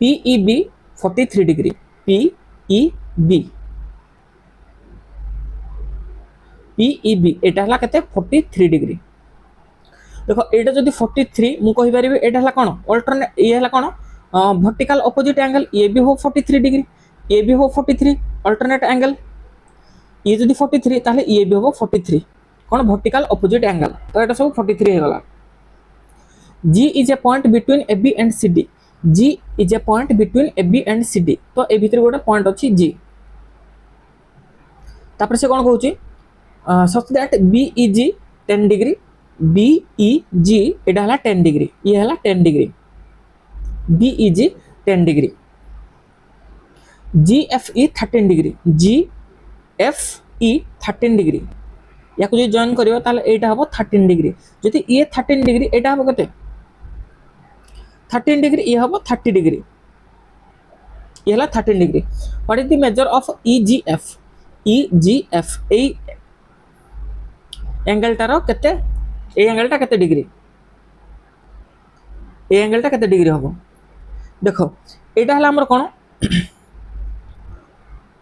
PEB 43 degree, PEB PEB एटा हला केते 43 degree. देखो एटा जदि 43 मु कहि परिबे एटा हला कोन अल्टरनेट, ये हला कोन वर्टिकल अपोजिट एंगल, ये भी हो 43 डिग्री, ये भी हो 43 अल्टरनेट एंगल, ये जदि 43 ताले ये भी हो 43 कोन वर्टिकल अपोजिट एंगल, तो एटा सब 43 हे गला। G is a point between AB and CD, G is a point between AB and CD, तो ए भीतर गोटे पॉइंट अछि G। तापर से कोन कहूची such that BEG 10 degree, BEG एटा हला 10 डिग्री, ये हला 10 degree, BEG 10 degree. GFE 13 degree, GFE 13 degree, या को जो जॉइन करियो ताले एटा हबो 13 डिग्री। जदि ये 13 डिग्री एटा हबो कते 13 डिग्री, ये हबो 30 डिग्री, ये हला 13 degree. What is the measure of EGF, EGF ए एंगल टारो केते, ए एंगलटा केते डिग्री, ए एंगलटा केते डिग्री हबो। देखो एटा हला हमर कोन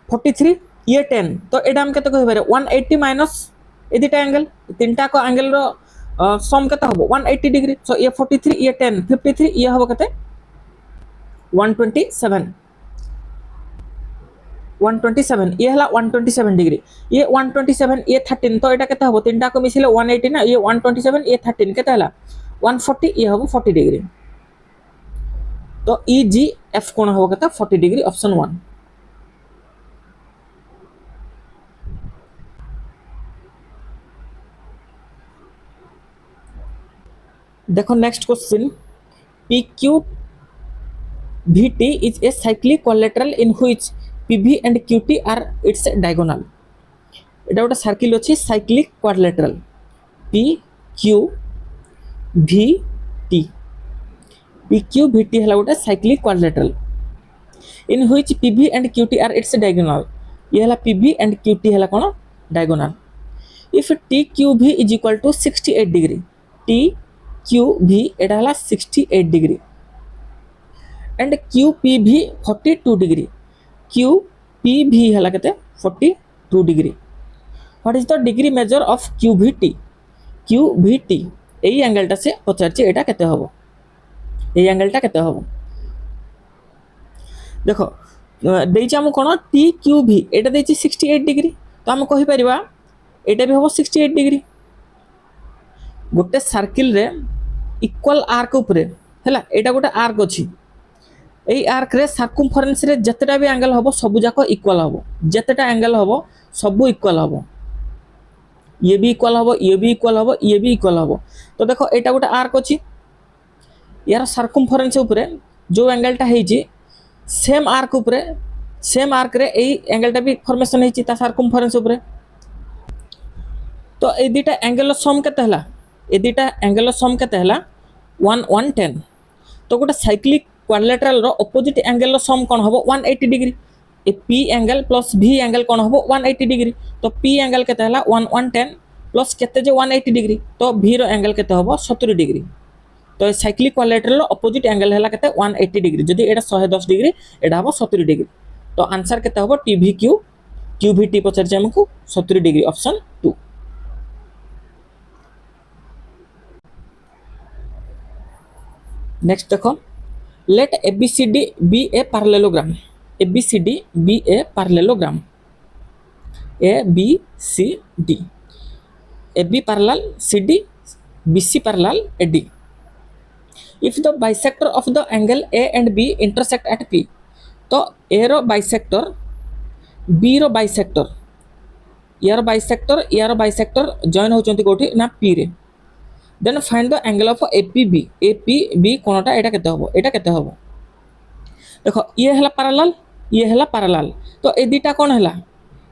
43 ये 10, तो एटा हम केते कहि बारे 180 माइनस ए दिटा एंगल, तीनटा को एंगल रो सम केते हबो 180 डिग्री। सो ये 43 ये 10 53 ये हबो केते 127, 127 ये हला 127 डिग्री, ये 127 ये 13, तो एटा केते हबो तीनटा को मिसिले 180 ना, ये 127 ये 13 केते हला 140, ये हबो 40 डिग्री। तो EGF कोन हबो केते 40 डिग्री, ऑप्शन 1। देखो next question, PQVT is a cyclic collateral in which PV and QT are its diagonal। एटा गोटे सर्किल अछि साइक्लिक क्वाड्रिलेटरल, PQVT, PQVT हला गोटे cyclic quadrilateral in which PV and QT are its diagonal, ये हला PV and QT हला कोन diagonal। if TQV is equal to 68 degree, TQV एटा हला 68 degree and QPV 42 degree, QPV हला केते 42 degree. What is the degree measure of QVT, QVT एई एंगलटा से पचारछि एटा केते हबो, एई एंगलटा केते हबो। देखो देइछि हम कोन TQV एटा देइछि 68 डिग्री, तो हम कहि परिबा एटा भी हबो 68 डिग्री। गोटे सर्किल रे इक्वल आर्क उपरे हैला, एटा गोटे आर्क अछि, एई आर्क रे सर्कमफरेंस रे जतेटा भी एंगल हबो सब जाको इक्वल हबो, जतेटा एंगल हबो सब इक्वल हबो, ये भी इक्वल हबो, ये भी इक्वल हबो, ये भी इक्वल हबो। तो देखो एटा गोटे आर्क अछि, यार सर्कमफरेंस उपरे जो एंगलटा हेछि सेम आर्क उपरे, सेम आर्क रे एई एंगलटा भी फॉर्मेशन हेछि ता सर्कमफरेंस उपरे। तो ए दिटा एंगल सम केते हला, ए दिटा एंगल सम केते हला 110। तो गोटे साइक्लिक क्वाड्रिलेटरल रो ऑपोजिट एंगल सम कोन हबो 180 डिग्री, ए P angle plus V angle कोन हबो 180 डिग्री। तो P एंगल केते हला 110 प्लस केते जे 180 डिग्री, तो V रो एंगल केते हबो 70 डिग्री। तो ए साइक्लिक क्वाड्रिलेटरल रो ऑपोजिट एंगल हला केते 180 डिग्री, जदि एटा 110 डिग्री एटा हबो 70 डिग्री। तो आंसर केते हबो TVQ, QVT पचर हमको 70 डिग्री, ऑप्शन 2। नेक्स्ट देखो, let ABCD be a parallelogram. ABCD be a parallelogram. ABCD. AB parallel CD, BC parallel AD. If the bisector of the angle A and B intersect at P, तो A रो bisector B रो bisector यार bisector join होचंती कोठी ना P रे. Then find the angle of APB. APB कोणटा एटा केते हबो? एटा केते हबो? देखो ये हला पैरेलल, ये हला पैरेलल. तो ए दिटा कोन हला?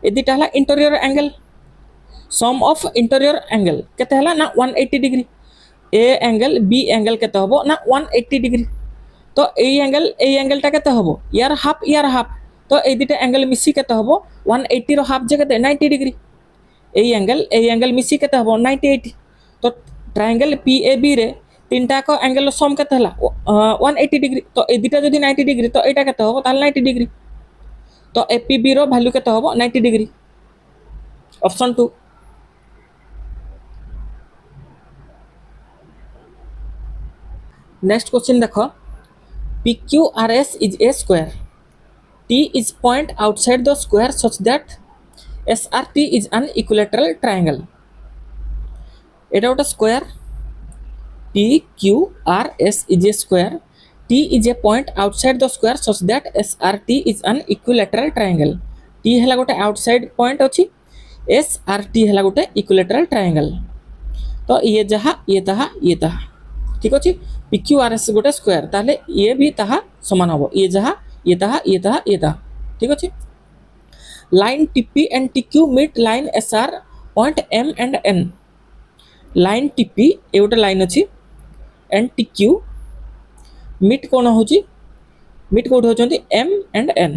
ए दिटा हला interior angle. Sum of interior angle केते हला ना 180 डिग्री. ए एंगल बी एंगल केते हबो ना 180 डिग्री. तो ए एंगल टा केते हबो? यार हाफ. तो ए दिटा एंगल मिसी केते हबो? 180 रो हाफ जे केते 90 डिग्री. ए एंगल मिसी केते हबो 90 तो ट्रायंगल PAB रे तीनटा को एंगल सम केते हला 180 डिग्री. तो ए दिटा जदी 90 डिग्री तो एटा केते हबो? ताल 90 डिग्री. तो APB रो वैल्यू केते हबो? 90 डिग्री. ऑप्शन 2. नेक्स्ट क्वेश्चन देखो. PQRS is a square. T is point outside the square such that SRT is an equilateral triangle. एटा गोटे square. PQRS is a square. T is a point outside the square such that SRT is an equilateral triangle. T हैला गोटे outside point अछि. SRT हैला गोटे equilateral triangle. तो ये जहा ये तहा ठीक अछि. PQRS गोटे स्क्वायर ताले ये भी तहा समान हबो. ये जहा ये तहा ठीक अछि. Line TP and TQ meet line SR point M and N. Line TP ए गोटे लाइन अछि एंड TQ मीट कोन होची? मीट कोड होचंती M and N.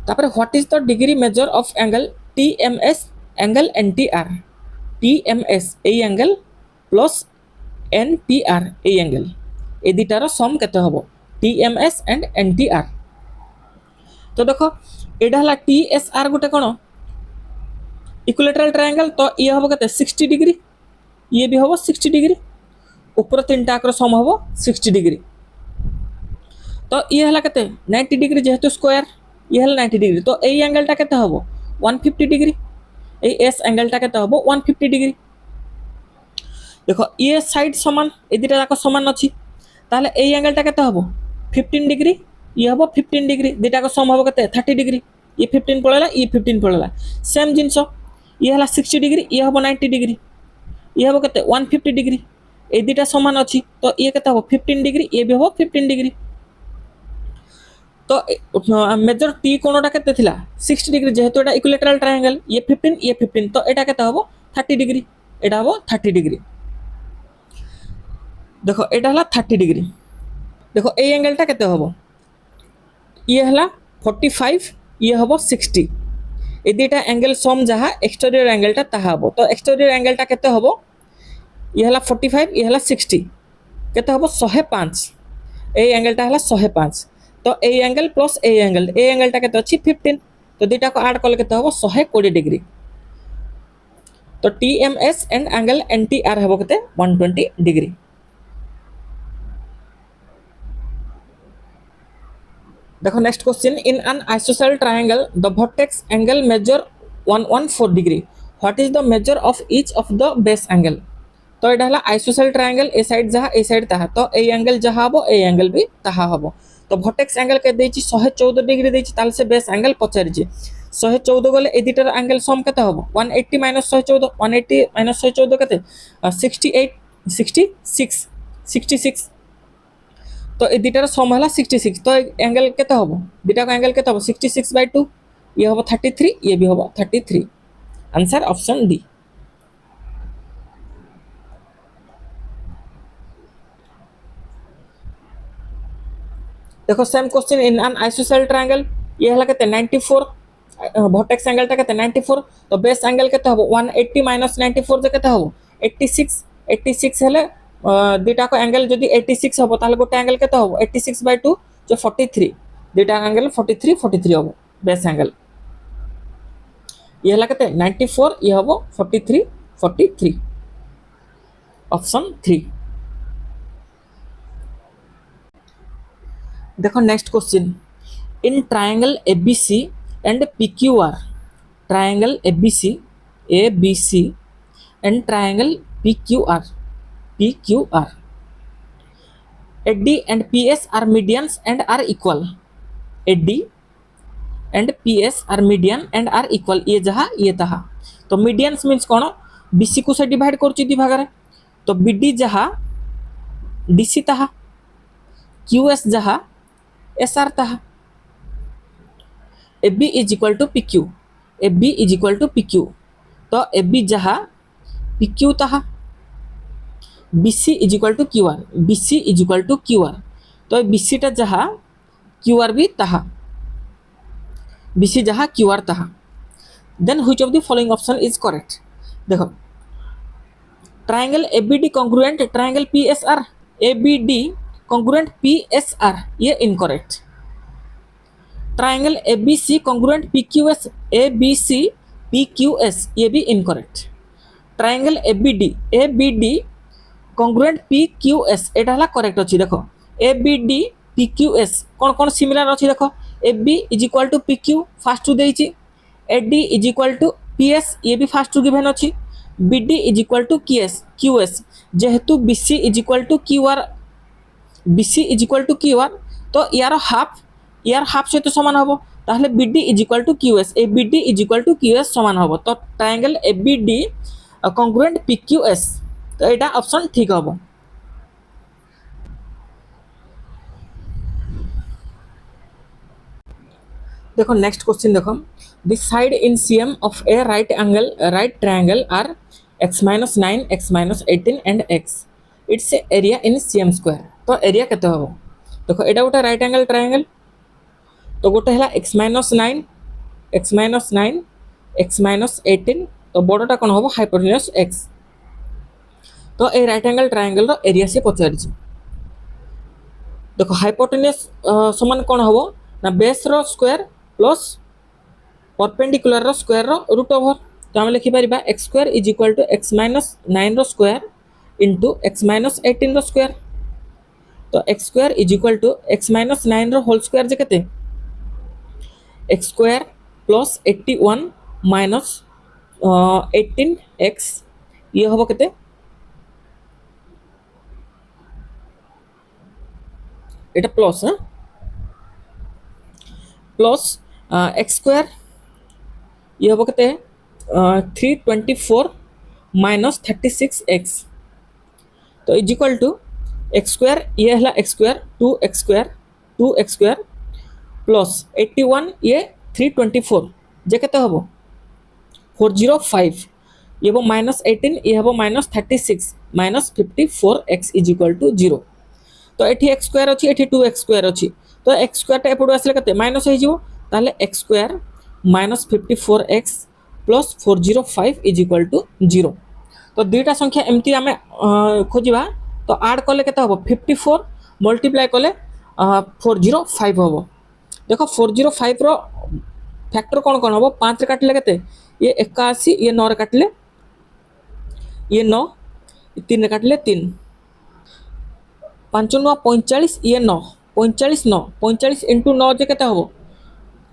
तापर what is the degree measure of angle TMS angle NTR. TMS ए angle plus NTR ए एंगल ए दिटार सम केते हबो? TMS and NTR. तो देखो एडा हला TSR गोटे कोन इक्विलेटरल ट्रायंगल. तो ये हबो केते 60 डिग्री. ये भी हबो 60 डिग्री. ऊपर तीनटा आकर सम हबो 60 डिग्री. तो ये हला केते 90 डिग्री जेहेतु स्क्वायर ये हला 90 डिग्री. तो ए एंगल टा केते हबो 150 डिग्री. ए एस एंगल टा केते हबो 150 डिग्री. देखो ये साइड समान ए दिटा जाक समान अछि ताले ए एंगल टा केते हबो 15 डिग्री. ये हबो 15 डिग्री. दिटा को सम हबो केते 30 डिग्री. ये 15 पळला ये 15 पळला. सेम जिंसो ये हला 60 डिग्री. ये हबो 90 डिग्री. ये हबो केते 150 डिग्री. ए दिटा समान अछि तो ये केते हबो 15 डिग्री. ये भी हबो 15 डिग्री. तो मेजर T कोणटा केते थिला 60 डिग्री जेहेतु एटा इक्विलेटरल ट्रायंगल. ये 15 ये 15 तो एटा केते हबो 30 डिग्री. एटा हबो 30 डिग्री. देखो एटा हला 30 डिग्री. देखो ए एंगल टा केते हबो? ये हला 45 ये हबो 60. ए दिटा एंगल सम जहा एक्सटीरियर एंगल टा ताहा हबो. तो एक्सटीरियर एंगल टा केते हबो? ये हला 45 ये हला 60 केते हबो 105. ए एंगल टा हला 105. तो ए एंगल प्लस ए एंगल टा केते अछि 15. तो दिटा को ऐड करले केते हबो 120 डिग्री. तो TMS एंड एंगल NTR हबो केते 120 डिग्री. देखो next question. In an isosceles triangle the vertex angle measure 114 degree. What is the measure of each of the base angle. तो एटा हला आइसोसेलेस ट्रायंगल ए साइड जहा ए side ताहा. तो A angle जहा हबो ए एंगल भी ताहा हबो. तो वर्टेक्स एंगल के देछि 114 डिग्री देछि ताल से बेस एंगल पचारिछि 114 गले ए दिटर एंगल सम केते हबो 180 - 114. 180 - 114 केते 66 66. तो ए दिटार सम हला 66. तो एंगल केते हबो? दिटा को एंगल केते हबो 66/2. ये हबो 33. ये भी हबो 33. Answer option D. देखो same question. In an isosceles triangle ये हला केते 94. वर्टेक्स एंगल टा केते 94. तो बेस एंगल केते हबो 180 - 94 जे केते हबो 86. 86 हेले दिटा को एंगल जदी 86 हबो ताले गोटे एंगल केते हबो 86/2 जो 43. दिटा एंगल 43 हबो बेस एंगल. ये हला केते 94. ये हबो 43. ऑप्शन 3. देखो next question, in triangle ABC and PQR, triangle ABC and triangle PQR, AD and PS are medians and are equal, AD and PS are median and are equal, ये जहाँ ये तहा। तो मीडियंस मीन्स कौन, BC को से divide कर दी भाग, तो BD जहाँ DC तहा, QS जहाँ SR तहा, AB is equal to PQ, AB is equal to PQ, तो AB जहाँ PQ तहा, BC is equal to QR, BC is equal to QR, तो BC टा जहाँ QR भी तहा, BC जहाँ QR तहा। Then which of the following option is correct. देखो triangle ABD congruent triangle PSR, ABD congruent PSR, ये incorrect. Triangle ABC congruent PQS, ABC PQS, ये भी incorrect. Triangle ABD congruent PQS, एटा हला करेक्ट अछि। देखो ABD PQS कौन कौन सिमिलर अछि, देखो AB is equal to PQ first to देइछि, AD is equal to PS, ये भी फास्ट टू गिवन अछि, BD is equal to QS, जेहेतु BC is equal to QR, तो यार हाफ सहित समान हम, ताहले BD is equal to QS, ABD is equal to QS समान हम, तो ट्रायंगल ABD कॉन्ग्रुएंट PQS, तो यहाँ ऑप्शन ठीक हम। देखो नेक्स्ट क्वेश्चन, देखो the side in CM of a right triangle are x - 9 x - 18 and x, its area in CM square, तो एरिया केते हम। देखो एटा गोटे राइट एंगल ट्रायंगल, तो गोटे है x - 9 x - 18, तो बड़टा कौन हम हाइपोटेन्यूज x, तो ए राइट एंगल ट्रायंगल रो एरिया से पचारि। देखो हाइपोटेन्यूज समान कौन हम ना बेस रो स्क्वायर प्लस परपेंडिकुलर रो स्क्वायर रो रूट ओवर, तो हम लिखि परिबा x square is equal to x - 9 रो स्क्वायर इंटू x - 18 रो स्क्वायर, तो x square is equal to x - 9 रो होल स्क्वायर जे केते x square plus 81 minus 18x, ये हम केते এটা প্লস, প্লস एक्स स्क्वायर ये हम के 324 माइनस 36x, तो is equal to x square ये है x square 2x square plus 81 ये 324 जे केते हम 405, ये हम माइनस 18 ये हम minus 36 minus 54x is equal to 0, तो ये एक्स स्क्वायर अच्छी ये 2x स्क्वायर अच्छी, तो एक्स स्क्वायर टा एपटू आसले केते माइनस हो, ताले x square minus 54x plus 405 is equal to 0, तो दुईटा संख्या एमती आम खोजा, तो आड कले केते हम 54 मल्टीप्लाई कले 405 हम। देखो 405 रो फैक्टर कौन कौन हम, 5 रे काटिले केते ये 81, ये 9 रे काटिले ये 9, 3 रे काटिले 3, 5 9 45, ये 9 45 इंटू 9 जे केते हम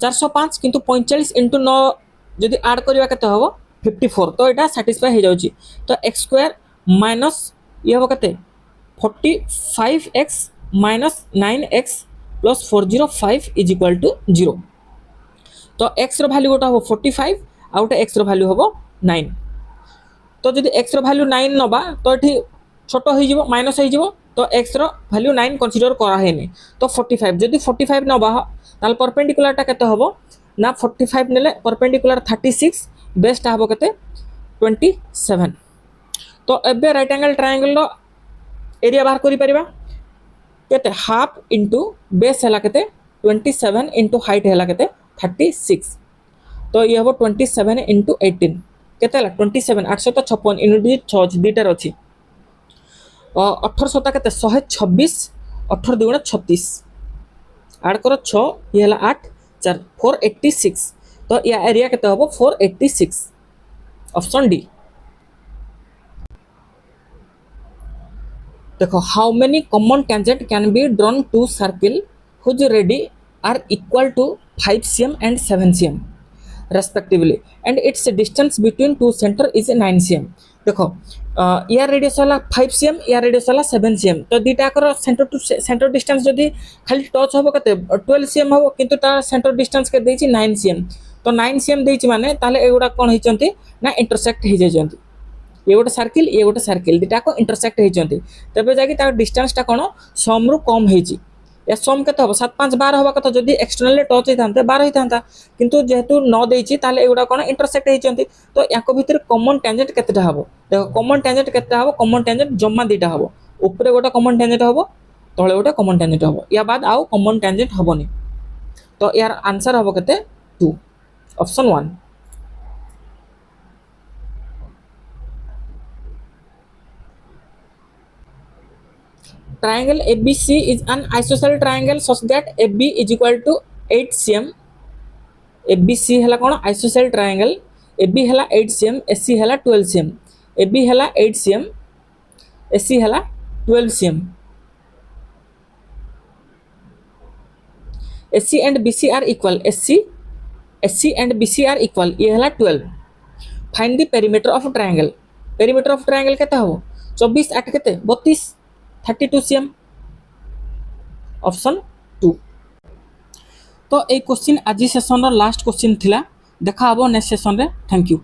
405, किंतु 45 इंटू 9 जदि आड करवा केते हम 54, तो यहाँ साटिस्फाई हो जाउची, तो एक्स स्क्वायर माइनस ये हम केते 45x minus 9x plus 405 is equal to 0, तो x रो वैल्यू गोटा हम 45 आ गोटे x रो वैल्यू हम 9, तो जदि x रो वैल्यू 9 नबा तो ये छोट हो माइनस हो, तो x रो वैल्यू 9 कंसीडर करा हेनी, तो 45 जदि 45 नबा ताल परपेंडिकुलर टा केते हबो ना 45 नेले परपेंडिकुलर 36 बेस टा हबो केते 27, तो एबे राइट एंगल ट्रायंगल रो एरिया बाहर करि परिबा केते हाफ इंटू बेस हला केते 27 इंटू हाइट हला केते 36, तो ये हबो 27 इंटू 18 केते हला 27 856 यूनिट 6 दुईटार अछि, 18 सता केते 126 18 दुगुणा 36 आड करो 6 ये हला 8 4 486, तो या एरिया केते हबो 486, ऑप्शन डी। देखो how many common tangent can be drawn to circle whose radii are equal to 5 cm and 7 cm respectively and its distance between two center is 9 cm. देखो यार रेडियस वाला 5 cm यार radius वाला 7 cm तो दीटा कर centre to centre distance जदि खाली touch होबो कते 12 cm होबो किंतु ता सेंटर डिस्टेंस के देछि 9 cm तो 9 cm देछि माने ताले एगुडा कोन हिचंती ना इंटरसेक्ट हि जायजंती ये गोटे सर्किल दीटा को इंटरसेक्ट होती तेज जा डिस्टेंसटा कौन सम रु कम होती या सम के 7 5 12 हवा कथा जदि एक्सटर्नल टच होता 12 होता किंतु जेहेतु न देछि ताले एगुडा कौन इंटरसेक्ट होती तो या भितर कॉमन टेंजेंट केतेटा हबो देखो कॉमन टेंजेंट केतेटा हबो कॉमन टेंजेंट जम्मा दुटा हबो ऊपर गोटे कॉमन टेंजेंट हबो तळे गोटे कॉमन टेंजेंट हबो या बाद आउ कॉमन टेंजेंट हबोनी तो यार आंसर हबो केते 2 option 1. Triangle ABC is an isosceles triangle such that AB is equal to 8 cm. ABC है कौन isosceles triangle AB है 8 cm AC है 12 cm AB है 8 cm AC है 12 cm AC and BC are equal AC and BC are equal ये है 12. Find the perimeter of triangle. Perimeter of triangle केते हो 24 8 केते 32 32 cm ऑप्शन 2. तो ये क्वेश्चन आज सेशन लास्ट क्वेश्चन थिला देखा हबो नेक्स्ट सेशन रे. Thank you.